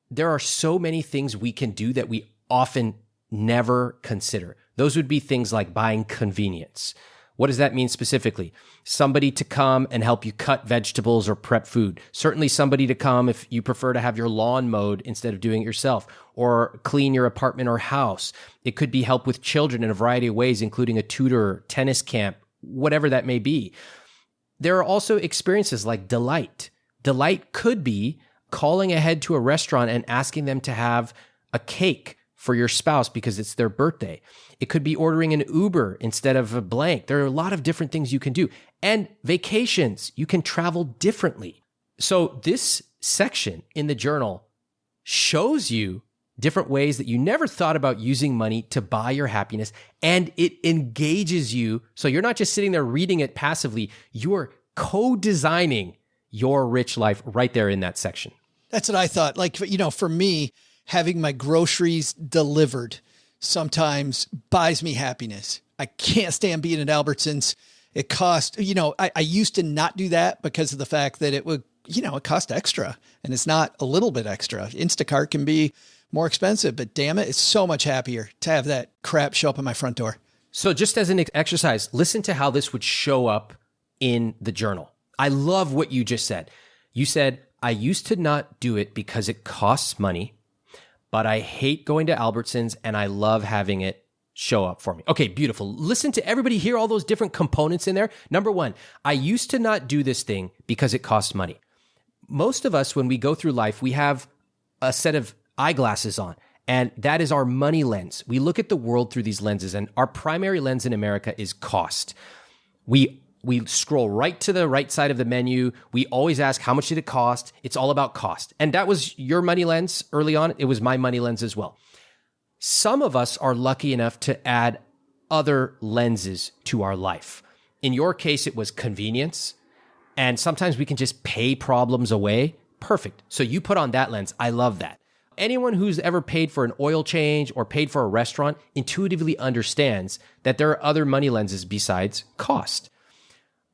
there are so many things we can do that we often never consider. Those would be things like buying convenience. What does that mean specifically? Somebody to come and help you cut vegetables or prep food. Certainly somebody to come if you prefer to have your lawn mowed instead of doing it yourself, or clean your apartment or house. It could be help with children in a variety of ways, including a tutor, tennis camp, whatever that may be. There are also experiences like delight. Delight could be calling ahead to a restaurant and asking them to have a cake for your spouse because it's their birthday. It could be ordering an Uber instead of a blank. There are a lot of different things you can do. And vacations, you can travel differently. So this section in the journal shows you different ways that you never thought about using money to buy your happiness, and it engages you. So you're not just sitting there reading it passively, you're co-designing your rich life right there in that section. That's what I thought. Like, for me, having my groceries delivered sometimes buys me happiness. I can't stand being at Albertsons. It cost, I used to not do that because of the fact that it would, it cost extra, and it's not a little bit extra. Instacart can be more expensive, but damn it, it's so much happier to have that crap show up at my front door. So just as an exercise, listen to how this would show up in the journal. I love what you just said. You said, I used to not do it because it costs money, but I hate going to Albertsons and I love having it show up for me. Okay, beautiful. Listen to everybody hear all those different components in there. Number one, I used to not do this thing because it costs money. Most of us, when we go through life, we have a set of eyeglasses on, and that is our money lens. We look at the world through these lenses, and our primary lens in America is cost. We scroll right to the right side of the menu. We always ask, how much did it cost? It's all about cost. And that was your money lens early on. It was my money lens as well. Some of us are lucky enough to add other lenses to our life. In your case, it was convenience. And sometimes we can just pay problems away. Perfect. So you put on that lens. I love that. Anyone who's ever paid for an oil change or paid for a restaurant intuitively understands that there are other money lenses besides cost.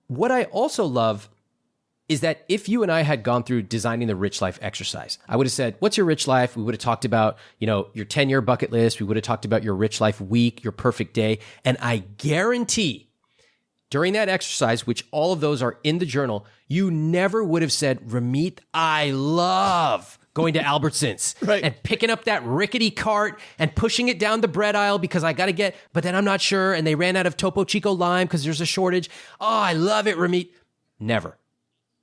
What I also love is that if you and I had gone through designing the Rich Life exercise, I would have said, what's your rich life? We would have talked about, your 10-year bucket list. We would have talked about your rich life week, your perfect day. And I guarantee during that exercise, which all of those are in the journal, you never would have said, Ramit, I love going to Albertsons and picking up that rickety cart and pushing it down the bread aisle because I got to get, but then I'm not sure. And they ran out of Topo Chico lime because there's a shortage. Oh, I love it, Ramit. Never.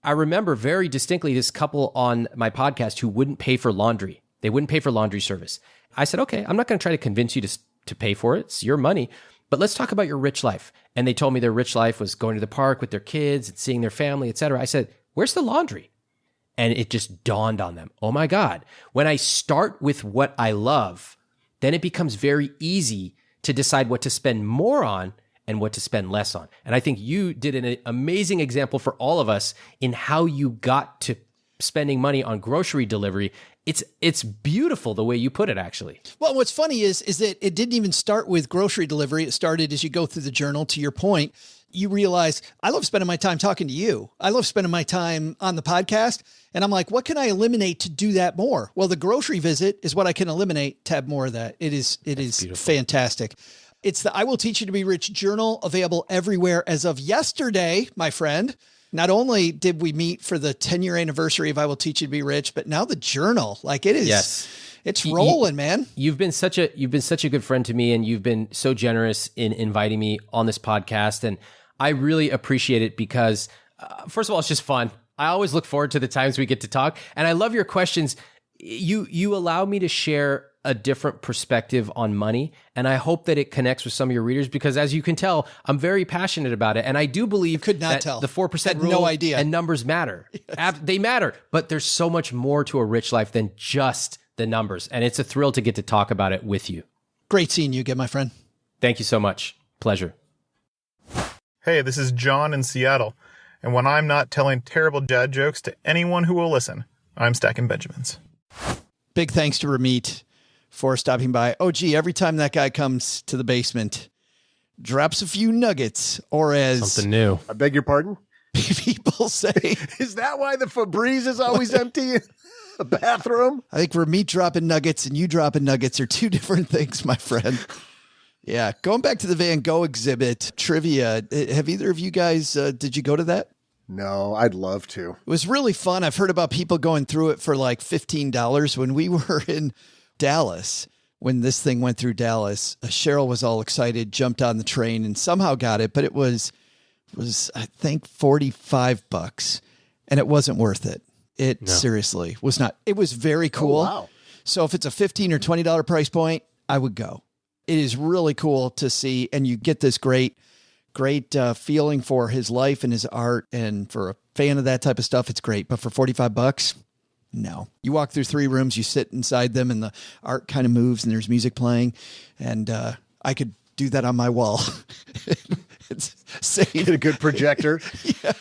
I remember very distinctly this couple on my podcast who wouldn't pay for laundry. They wouldn't pay for laundry service. I said, okay, I'm not going to try to convince you to pay for it. It's your money, but let's talk about your rich life. And they told me their rich life was going to the park with their kids and seeing their family, etc. I said, where's the laundry? And it just dawned on them. Oh my God. When I start with what I love, then it becomes very easy to decide what to spend more on and what to spend less on. And I think you did an amazing example for all of us in how you got to spending money on grocery delivery. It's beautiful the way you put it, actually. Well, what's funny is that it didn't even start with grocery delivery. It started as you go through the journal. To your point, you realize I love spending my time talking to you. I love spending my time on the podcast. And I'm like, what can I eliminate to do that more? Well, the grocery visit is what I can eliminate to have more of that. It is beautiful. Fantastic. It's the I Will Teach You to Be Rich journal, available everywhere as of yesterday, my friend. Not only did we meet for the 10-year anniversary of I Will Teach You to Be Rich, but now the journal, like it is, yes. It's rolling, man. You've been such a good friend to me, and you've been so generous in inviting me on this podcast. And I really appreciate it because, first of all, it's just fun. I always look forward to the times we get to talk, and I love your questions. You allow me to share a different perspective on money. And I hope that it connects with some of your readers because, as you can tell, I'm very passionate about it. And I do believe the 4% rule no idea. And numbers matter. Yes. They matter, but there's so much more to a rich life than just the numbers. And it's a thrill to get to talk about it with you. Great seeing you again, my friend. Thank you so much. Pleasure. Hey, this is John in Seattle. And when I'm not telling terrible dad jokes to anyone who will listen, I'm stacking Benjamins. Big thanks to Ramit for stopping by. Oh, gee, every time that guy comes to the basement, drops a few nuggets, or as something new. I beg your pardon? People say. Is that why the Febreze is always empty in the bathroom? I think Ramit dropping nuggets and you dropping nuggets are two different things, my friend. Yeah. Going back to the Van Gogh exhibit trivia. Have either of you guys, did you go to that? No, I'd love to. It was really fun. I've heard about people going through it for like $15 when we were in Dallas. When this thing went through Dallas, Cheryl was all excited, jumped on the train and somehow got it, but it was I think $45 and it wasn't worth it. It seriously was not. It was very cool. Oh, wow. So if it's a $15 or $20 price point, I would go. It is really cool to see. And you get this great feeling for his life and his art. And for a fan of that type of stuff, it's great. But for $45, no. You walk through 3 rooms, you sit inside them, and the art kind of moves, and there's music playing. And I could do that on my wall. Get a good projector. Yeah.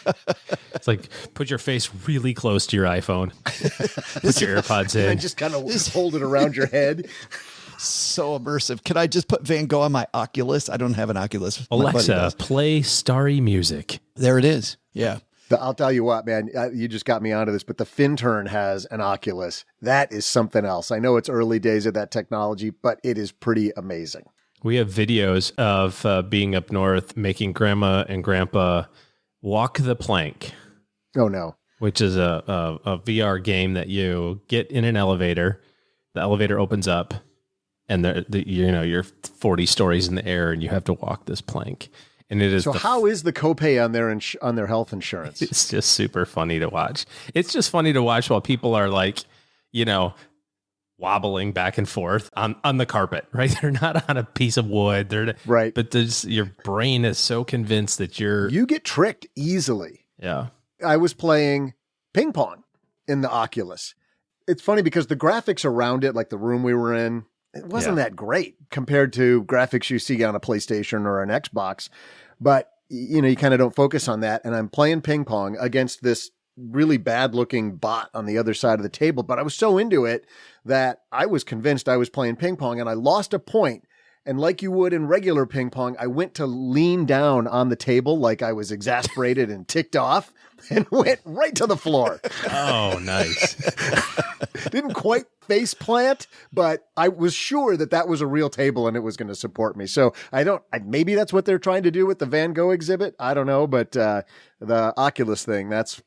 It's like put your face really close to your iPhone. Put your AirPods in. And just kind of hold it around your head. so immersive. Can I just put Van Gogh on my Oculus? I don't have an Oculus. Alexa, play starry music. There it is. Yeah. I'll tell you what, man, you just got me onto this, but the FinTurn has an Oculus. That is something else. I know it's early days of that technology, but it is pretty amazing. We have videos of being up north, making grandma and grandpa walk the plank. Oh, no. Which is a VR game that you get in an elevator. The elevator opens up, and you're 40 stories in the air, and you have to walk this plank. And it is. So how is the copay on their health insurance? It's just super funny to watch. It's just funny to watch while people are like, wobbling back and forth on the carpet, right? They're not on a piece of wood. They're right. But your brain is so convinced that you get tricked easily. Yeah. I was playing ping pong in the Oculus. It's funny because the graphics around it, like the room we were in, it wasn't that great compared to graphics you see on a PlayStation or an Xbox. But, you kind of don't focus on that. And I'm playing ping pong against this really bad looking bot on the other side of the table. But I was so into it that I was convinced I was playing ping pong, and I lost a point. And like you would in regular ping pong, I went to lean down on the table like I was exasperated and ticked off, and went right to the floor. Oh, nice. Didn't quite face plant, but I was sure that was a real table and it was going to support me. So maybe that's what they're trying to do with the Van Gogh exhibit. I don't know, but the Oculus thing, that's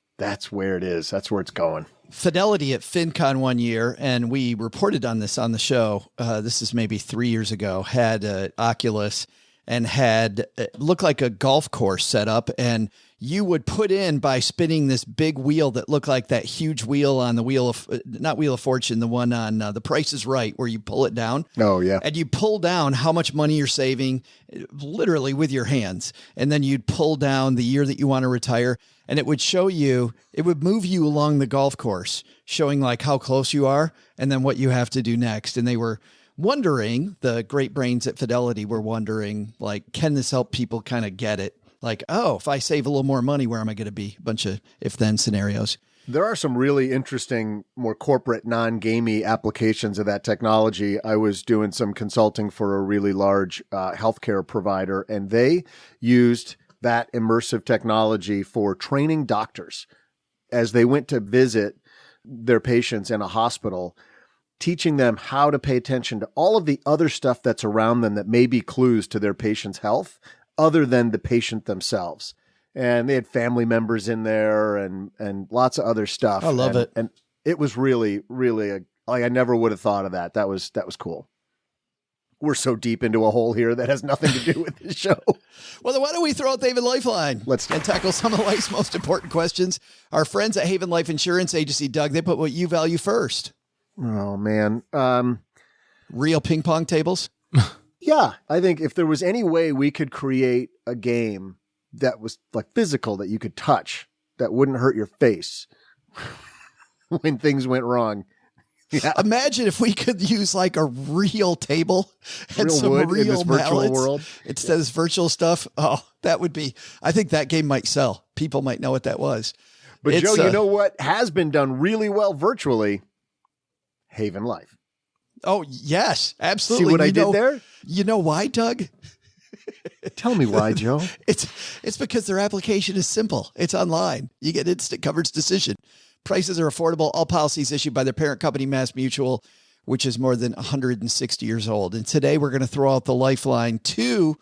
where it is. That's where it's going. Fidelity at FinCon one year, and we reported on this on the show. This is maybe 3 years ago, had an Oculus and had looked like a golf course set up, and you would put in by spinning this big wheel that looked like that huge wheel on the not Wheel of Fortune, the one on The Price is Right, where you pull it down. Oh, yeah. And you pull down how much money you're saving, literally with your hands. And then you'd pull down the year that you want to retire. And it would move you along the golf course, showing like how close you are and then what you have to do next. And they were wondering, the great brains at Fidelity were wondering, like, can this help people kind of get it? Like, oh, if I save a little more money, where am I going to be? A bunch of if-then scenarios. There are some really interesting, more corporate, non-gamey applications of that technology. I was doing some consulting for a really large healthcare provider, and they used that immersive technology for training doctors as they went to visit their patients in a hospital, teaching them how to pay attention to all of the other stuff that's around them that may be clues to their patient's health, other than the patient themselves. And they had family members in there and lots of other stuff. I love it. And it was really, really, I never would have thought of that. That was cool. We're so deep into a hole here that has nothing to do with this show. Well, then why don't we throw out the Haven Lifeline? Let's tackle some of life's most important questions. Our friends at Haven Life Insurance Agency, Doug, they put what you value first. Oh, man. Real ping pong tables? Yeah, I think if there was any way we could create a game that was like physical, that you could touch, that wouldn't hurt your face when things went wrong. Yeah. Imagine if we could use like a real table and real some wood real in this virtual mallets world instead of this virtual stuff. Oh, that would be, I think that game might sell. People might know what that was. But Joe, you know what has been done really well virtually? Haven Life. Oh, yes, absolutely. See what I did there? You know why, Doug? Tell me why, Joe. It's because their application is simple. It's online. You get instant coverage decision. Prices are affordable. All policies issued by their parent company, Mass Mutual, which is more than 160 years old. And today we're going to throw out the lifeline to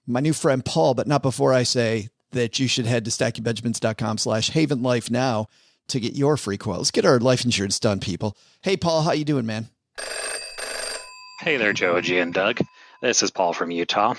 my new friend, Paul, but not before I say that you should head to stackingbenjamins.com/Haven Life now to get your free quote. Let's get our life insurance done, people. Hey, Paul, how you doing, man? Hey there, Joe, G, and Doug. This is Paul from Utah.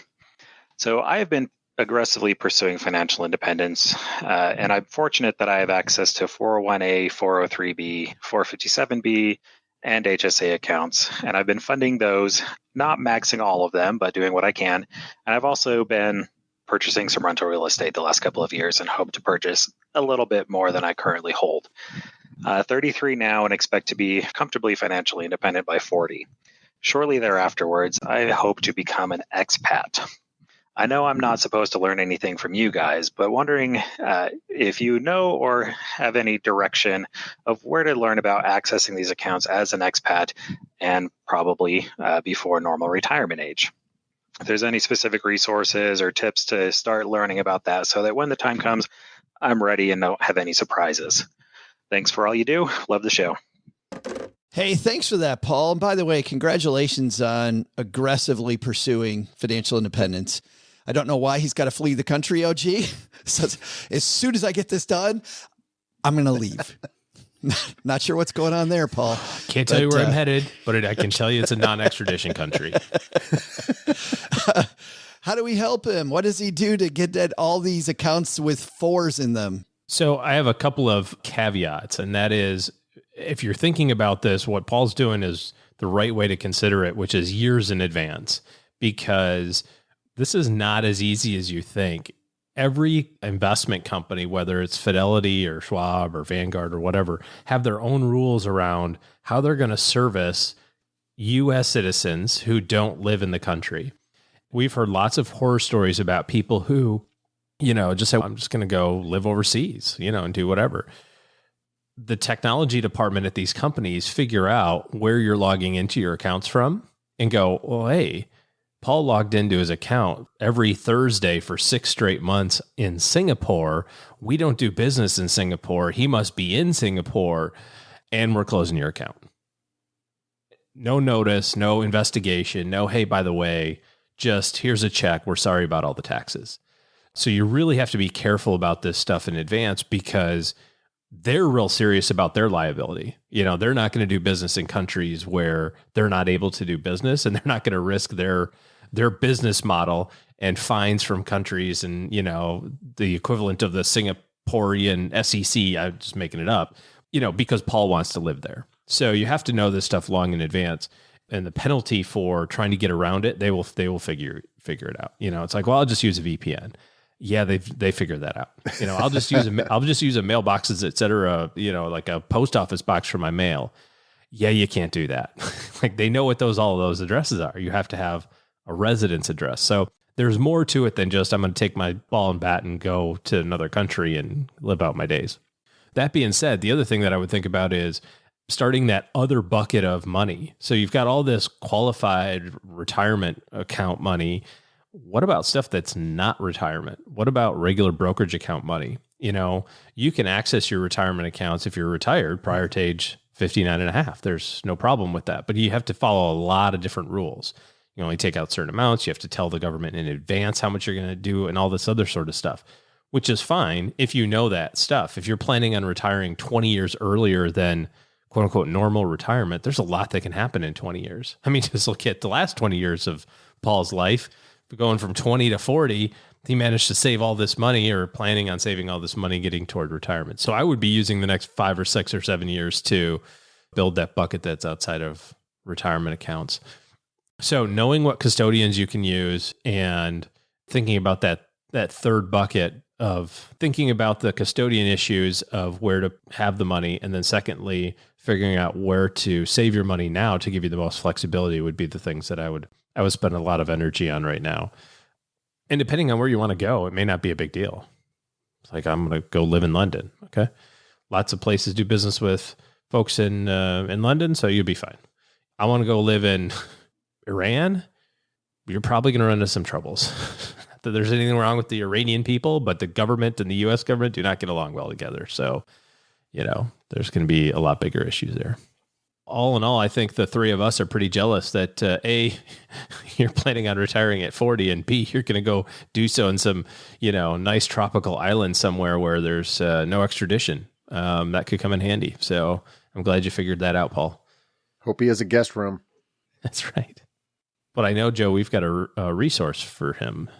So I have been aggressively pursuing financial independence, and I'm fortunate that I have access to 401a, 403b, 457b, and HSA accounts. And I've been funding those, not maxing all of them, but doing what I can. And I've also been purchasing some rental real estate the last couple of years and hope to purchase a little bit more than I currently hold. 33 now and expect to be comfortably financially independent by 40. Shortly thereafterwards, I hope to become an expat. I know I'm not supposed to learn anything from you guys, but wondering if you know or have any direction of where to learn about accessing these accounts as an expat and probably before normal retirement age. If there's any specific resources or tips to start learning about that so that when the time comes, I'm ready and don't have any surprises. Thanks for all you do. Love the show. Hey, thanks for that, Paul. And by the way, congratulations on aggressively pursuing financial independence. I don't know why he's got to flee the country, OG. So as soon as I get this done, I'm going to leave. Not sure what's going on there, Paul. Can't tell you where I'm headed, but I can tell you it's a non-extradition country. How do we help him? What does he do to get at all these accounts with 4s in them? So I have a couple of caveats, and that is, if you're thinking about this, what Paul's doing is the right way to consider it, which is years in advance, because this is not as easy as you think. Every investment company, whether it's Fidelity or Schwab or Vanguard or whatever, have their own rules around how they're going to service U.S. citizens who don't live in the country. We've heard lots of horror stories about people who, just say, I'm just going to go live overseas, and do whatever. The technology department at these companies figure out where you're logging into your accounts from and go, well, hey, Paul logged into his account every Thursday for 6 straight months in Singapore. We don't do business in Singapore. He must be in Singapore, and we're closing your account. No notice, no investigation, no, hey, by the way, just here's a check. We're sorry about all the taxes. So you really have to be careful about this stuff in advance because they're real serious about their liability. They're not going to do business in countries where they're not able to do business, and they're not going to risk their business model and fines from countries and, the equivalent of the Singaporean SEC, I'm just making it up, because Paul wants to live there. So you have to know this stuff long in advance. And the penalty for trying to get around it, they will figure it out. It's like, well, I'll just use a VPN. Yeah, they figured that out. I'll just use a mailboxes, et cetera, like a post office box for my mail. Yeah, you can't do that. Like they know what all of those addresses are. You have to have a residence address. So there's more to it than just I'm going to take my ball and bat and go to another country and live out my days. That being said, the other thing that I would think about is starting that other bucket of money. So you've got all this qualified retirement account money. What about stuff that's not retirement? What about regular brokerage account money? You can access your retirement accounts if you're retired prior to age 59 and a half. There's no problem with that, but you have to follow a lot of different rules. You only take out certain amounts. You have to tell the government in advance how much you're going to do and all this other sort of stuff, which is fine if you know that stuff. If you're planning on retiring 20 years earlier than quote unquote normal retirement, there's a lot that can happen in 20 years. I mean, just look at the last 20 years of Paul's life. Going from 20 to 40, he managed to save all this money or planning on saving all this money getting toward retirement. So I would be using the next 5 or 6 or 7 years to build that bucket that's outside of retirement accounts. So knowing what custodians you can use and thinking about that third bucket of thinking about the custodian issues of where to have the money. And then secondly, figuring out where to save your money now to give you the most flexibility would be the things that I would spend a lot of energy on right now. And depending on where you want to go, it may not be a big deal. It's like, I'm going to go live in London. Okay. Lots of places do business with folks in London, so you'll be fine. I want to go live in Iran. You're probably going to run into some troubles. Not that there's anything wrong with the Iranian people, but the government and the U.S. government do not get along well together. So, there's going to be a lot bigger issues there. All in all, I think the three of us are pretty jealous that A, you're planning on retiring at 40, and B, you're going to go do so in some, nice tropical island somewhere where there's no extradition. That could come in handy. So I'm glad you figured that out, Paul. Hope he has a guest room. That's right. But I know, Joe, we've got a resource for him.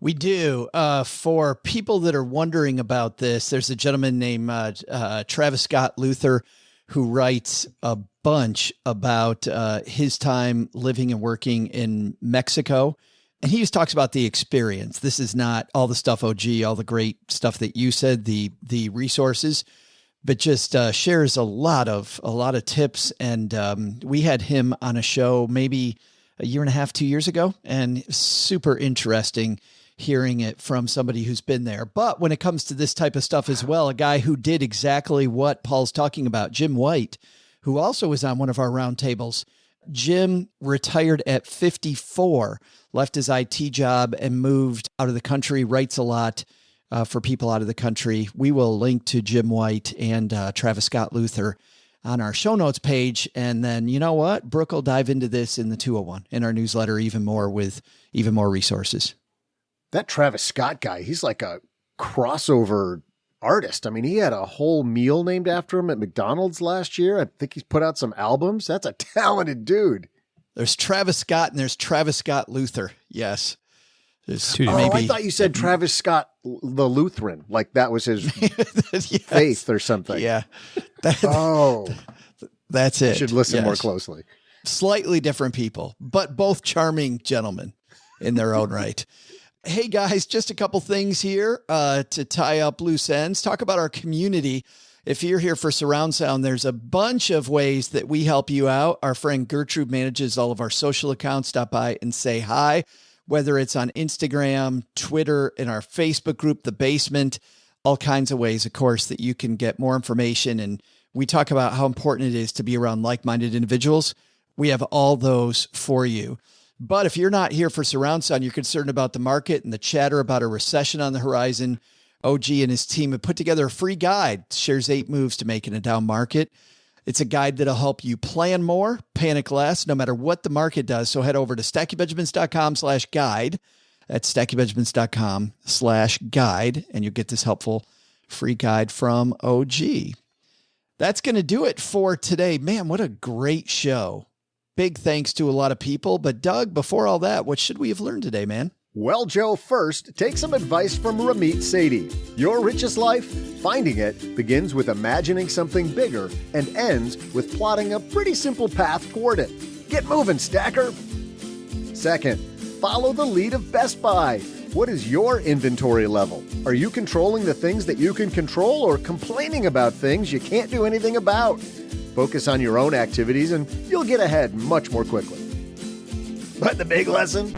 We do. For people that are wondering about this, there's a gentleman named Travis Scott Luther who writes a bunch about his time living and working in Mexico. And he just talks about the experience. This is not all the stuff, OG, all the great stuff that you said, the resources, but just shares a lot of tips. And we had him on a show maybe a year and a half, 2 years ago, and super interesting. hearing it from somebody who's been there. But when it comes to this type of stuff as well, a guy who did exactly what Paul's talking about, Jim White, who also was on one of our roundtables. Jim retired at 54, left his IT job and moved out of the country, writes a lot for people out of the country. We will link to Jim White and Travis Scott Luther on our show notes page. And then, you know what? Brooke will dive into this in the 201 in our newsletter even more with even more resources. That Travis Scott guy, he's like a crossover artist. I mean, he had a whole meal named after him at McDonald's last year. I think he's put out some albums. That's a talented dude. There's Travis Scott and there's Travis Scott Luther. Yes. I thought you said Travis Scott, the Lutheran, like that was his yes. faith or something. Yeah. That's it. You should listen more closely. Slightly different people, but both charming gentlemen in their own right. Hey guys, just a couple things here to tie up loose ends. Talk about our community. If you're here for surround sound, there's a bunch of ways that we help you out. Our friend Gertrude manages all of our social accounts. Stop by and say hi, whether it's on Instagram, Twitter, in our Facebook group, The Basement, all kinds of ways, of course, that you can get more information. And we talk about how important it is to be around like-minded individuals. We have all those for you. But if you're not here for surround sound, you're concerned about the market and the chatter about a recession on the horizon, OG and his team have put together a free guide, shares 8 moves to make in a down market. It's a guide that'll help you plan more, panic less, no matter what the market does. So head over to stackybenjamins.com/guide. That's stackybenjamins.com/guide, and you'll get this helpful free guide from OG. That's going to do it for today. Man, what a great show. Big thanks to a lot of people. But Doug, before all that, what should we have learned today, man? Well, Joe, first, take some advice from Ramit Sethi. Your richest life? Finding it begins with imagining something bigger and ends with plotting a pretty simple path toward it. Get moving, stacker. Second, follow the lead of Best Buy. What is your inventory level? Are you controlling the things that you can control or complaining about things you can't do anything about? Focus on your own activities and you'll get ahead much more quickly. But the big lesson?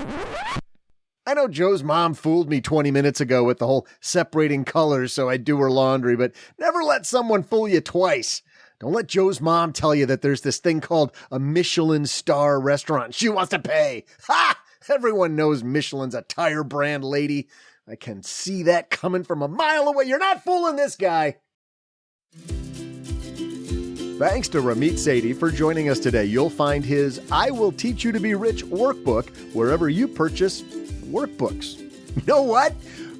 I know Joe's mom fooled me 20 minutes ago with the whole separating colors so I'd do her laundry, but never let someone fool you twice. Don't let Joe's mom tell you that there's this thing called a Michelin star restaurant she wants to pay. Ha! Everyone knows Michelin's a tire brand, lady. I can see that coming from a mile away. You're not fooling this guy. Thanks to Ramit Sethi for joining us today. You'll find his I Will Teach You to Be Rich workbook wherever you purchase workbooks. You know what?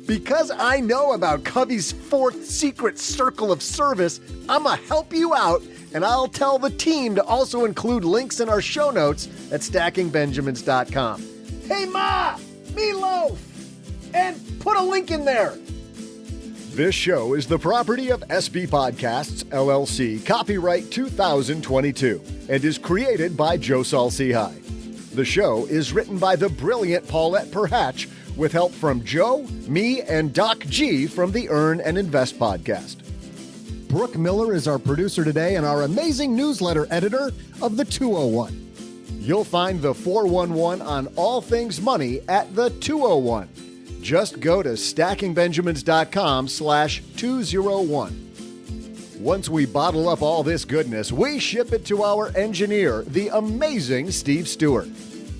Because I know about Covey's 4th secret circle of service, I'm going to help you out, and I'll tell the team to also include links in our show notes at stackingbenjamins.com. Hey, Ma! Meatloaf! And put a link in there! This show is the property of SB Podcasts, LLC, copyright 2022, and is created by Joe Saul-Sehy. The show is written by the brilliant Paulette Perhatch, with help from Joe, me, and Doc G from the Earn and Invest podcast. Brooke Miller is our producer today and our amazing newsletter editor of the 201. You'll find the 411 on all things money at the 201. Just go to stackingbenjamins.com/201. Once we bottle up all this goodness, we ship it to our engineer, the amazing Steve Stewart.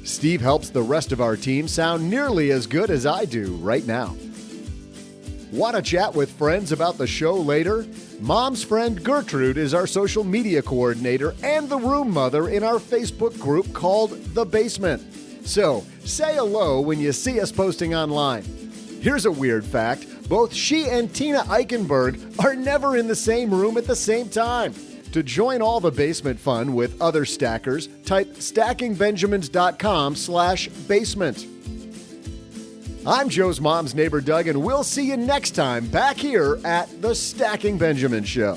Steve helps the rest of our team sound nearly as good as I do right now. Want to chat with friends about the show later? Mom's friend Gertrude is our social media coordinator and the room mother in our Facebook group called The Basement. So, say hello when you see us posting online. Here's a weird fact. Both she and Tina Eichenberg are never in the same room at the same time. To join all the basement fun with other stackers, type stackingbenjamins.com/basement. I'm Joe's mom's neighbor, Doug, and we'll see you next time back here at the Stacking Benjamin Show.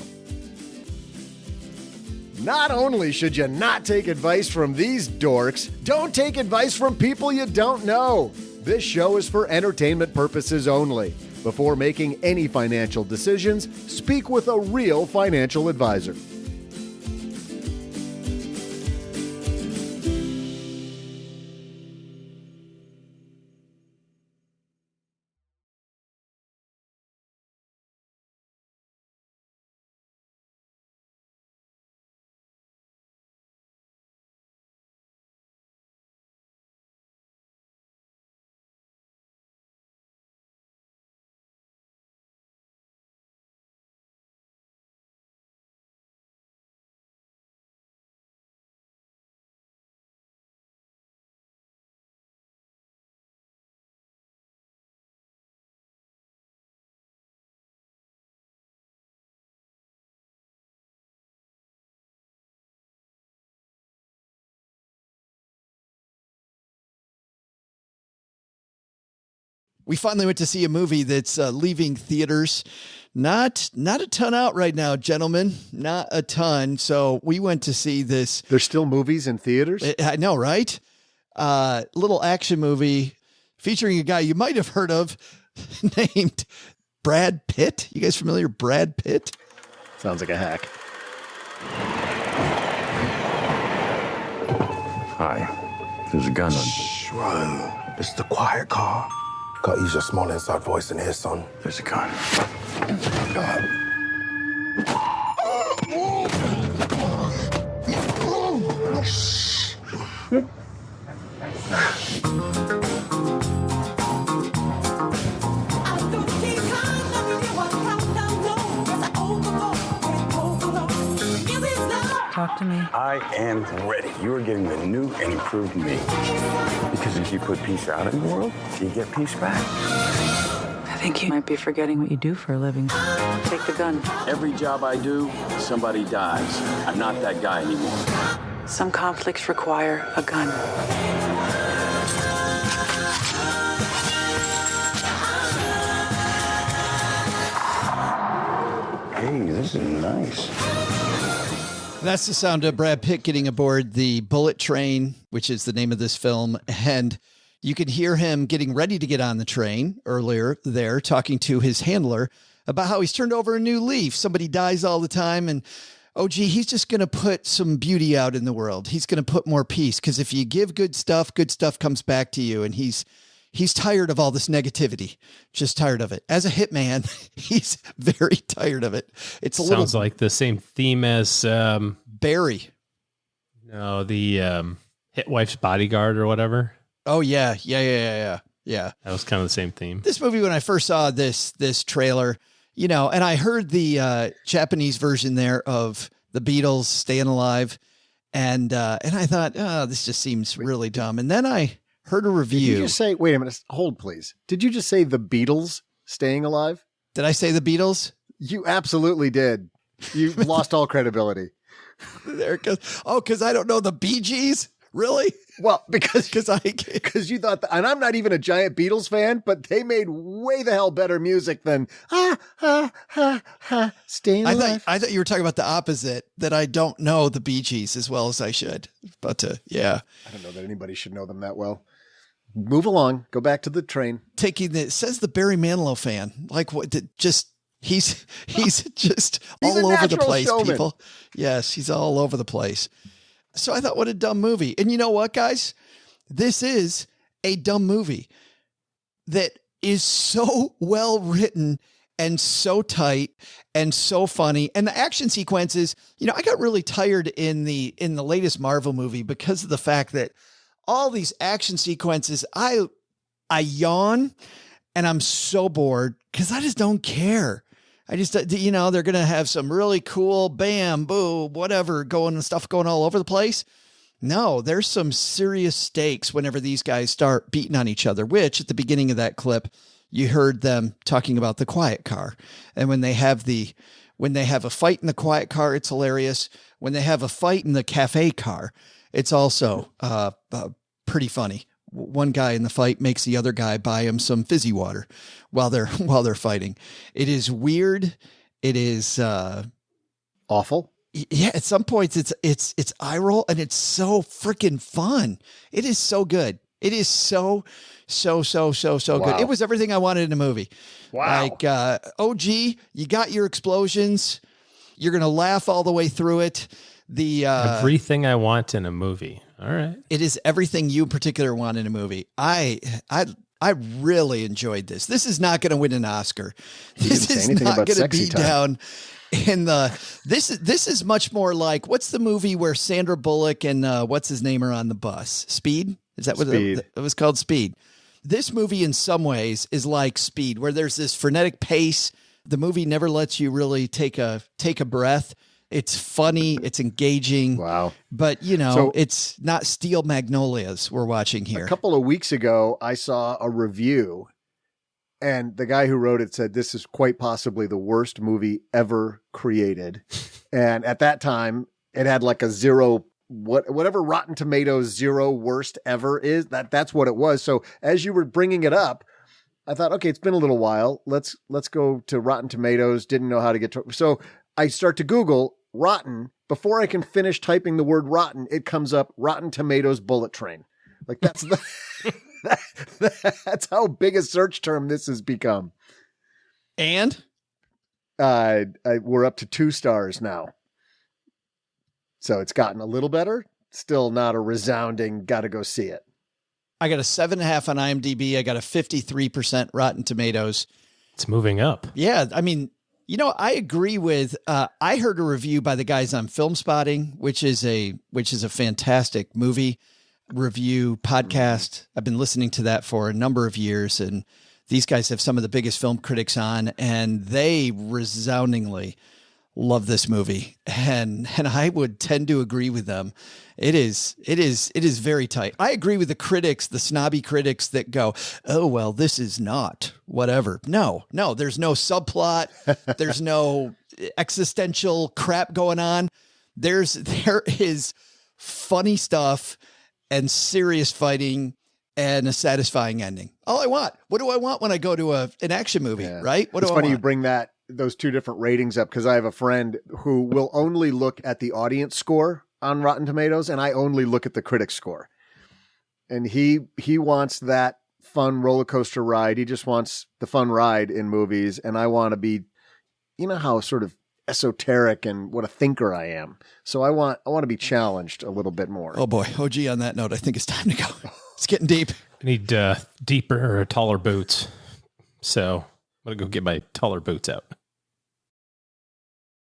Not only should you not take advice from these dorks, don't take advice from people you don't know. This show is for entertainment purposes only. Before making any financial decisions, speak with a real financial advisor. We finally went to see a movie that's leaving theaters. Not a ton out right now, gentlemen. Not a ton. So we went to see this. There's still movies in theaters? I know, right? Little action movie featuring a guy you might have heard of named Brad Pitt. You guys familiar with Brad Pitt? Sounds like a hack. Hi, there's a gun on. Shh, run. It's the quiet car. Gotta use your small inside voice in here, son. There's a gun. Talk to me. I am ready. You are getting the new and improved me. Because if you put peace out in the world, you get peace back. I think you might be forgetting what you do for a living. Take the gun. Every job I do, somebody dies. I'm not that guy anymore. Some conflicts require a gun. Hey, this is nice. That's the sound of Brad Pitt getting aboard the Bullet Train, which is the name of this film. And you can hear him getting ready to get on the train earlier there, talking to his handler about how he's turned over a new leaf. Somebody dies all the time. And, oh, gee, he's just going to put some beauty out in the world. He's going to put more peace. Because if you give good stuff comes back to you. And he's tired of all this negativity, just tired of it. As a hitman, he's very tired of it. It's a Sounds like the same theme as Barry. No, the Hit Wife's Bodyguard or whatever. Oh yeah. That was kind of the same theme. This movie, when I first saw this trailer, and I heard the Japanese version there of the Beatles, Staying Alive, and I thought, oh, this just seems really dumb. And then I heard a review. Did you just say, wait a minute, hold please. Did you just say the Beatles Staying Alive? Did I say the Beatles? You absolutely did. You lost all credibility. There it goes. Oh, because I don't know the Bee Gees? Really? Well, because you thought, and I'm not even a giant Beatles fan, but they made way the hell better music than Staying Alive. I thought you were talking about the opposite, that I don't know the Bee Gees as well as I should. But yeah. I don't know that anybody should know them that well. Move along. Go back to the train. It says the Barry Manilow fan. Like what? He's just all over the place, showman. people. Yes, he's all over the place. So I thought, what a dumb movie. And you know what, guys? This is a dumb movie that is so well written and so tight and so funny. And the action sequences, I got really tired in the latest Marvel movie because of the fact that all these action sequences, I yawn and I'm so bored because I just don't care. I just, they're going to have some really cool bam, boo, whatever stuff going all over the place. No, there's some serious stakes whenever these guys start beating on each other, which at the beginning of that clip, you heard them talking about the quiet car. And when they have a fight in the quiet car, it's hilarious. When they have a fight in the cafe car, it's also pretty funny. One guy in the fight makes the other guy buy him some fizzy water while they're fighting. It is weird. It is awful. Yeah, at some points it's eye roll, and it's so freaking fun. It is so good. It is so good. It was everything I wanted in a movie. Wow. Like, you got your explosions. You're gonna laugh all the way through it. Everything I want in a movie. All right. It is everything you in particular want in a movie. I really enjoyed this. This is not going to win an Oscar. This is not going to be down in the. This is much more like, what's the movie where Sandra Bullock and what's his name are on the bus? Speed? Is that what it was called? Speed. This movie in some ways is like Speed, where there's this frenetic pace. The movie never lets you really take a breath. It's funny. It's engaging. Wow. But, it's not Steel Magnolias we're watching here. A couple of weeks ago, I saw a review, and the guy who wrote it said, this is quite possibly the worst movie ever created. And at that time, it had like a zero, whatever Rotten Tomatoes zero worst ever is, that's what it was. So as you were bringing it up, I thought, okay, it's been a little while. Let's go to Rotten Tomatoes. Didn't know how to get to, so I start to Google rotten. Before I can finish typing the word rotten, it comes up Rotten Tomatoes bullet train. Like that's that's how big a search term this has become. And we're up to 2 stars now. So it's gotten a little better. Still not a resounding, got to go see it. I got a 7.5 on IMDb. I got a 53% Rotten Tomatoes. It's moving up. Yeah. I mean, you know, I agree with, I heard a review by the guys on Film Spotting, which is a fantastic movie review podcast. I've been listening to that for a number of years, and these guys have some of the biggest film critics on, and they resoundingly love this movie. And I would tend to agree with them. It is very tight. I agree with the critics, the snobby critics that go, oh, well, this is not whatever. No, there's no subplot. There's no existential crap going on. There is funny stuff and serious fighting and a satisfying ending. All I want. What do I want when I go to an action movie, right? What it's do I funny want? You bring those 2 different ratings up, because I have a friend who will only look at the audience score on Rotten Tomatoes, and I only look at the critic score. And he wants that fun roller coaster ride. He just wants the fun ride in movies, and I want to be, you know how sort of esoteric and what a thinker I am. So I want to be challenged a little bit more. Oh boy, OG. On that note, I think it's time to go. It's getting deep. I need deeper or taller boots. So I'm going to go get my taller boots out.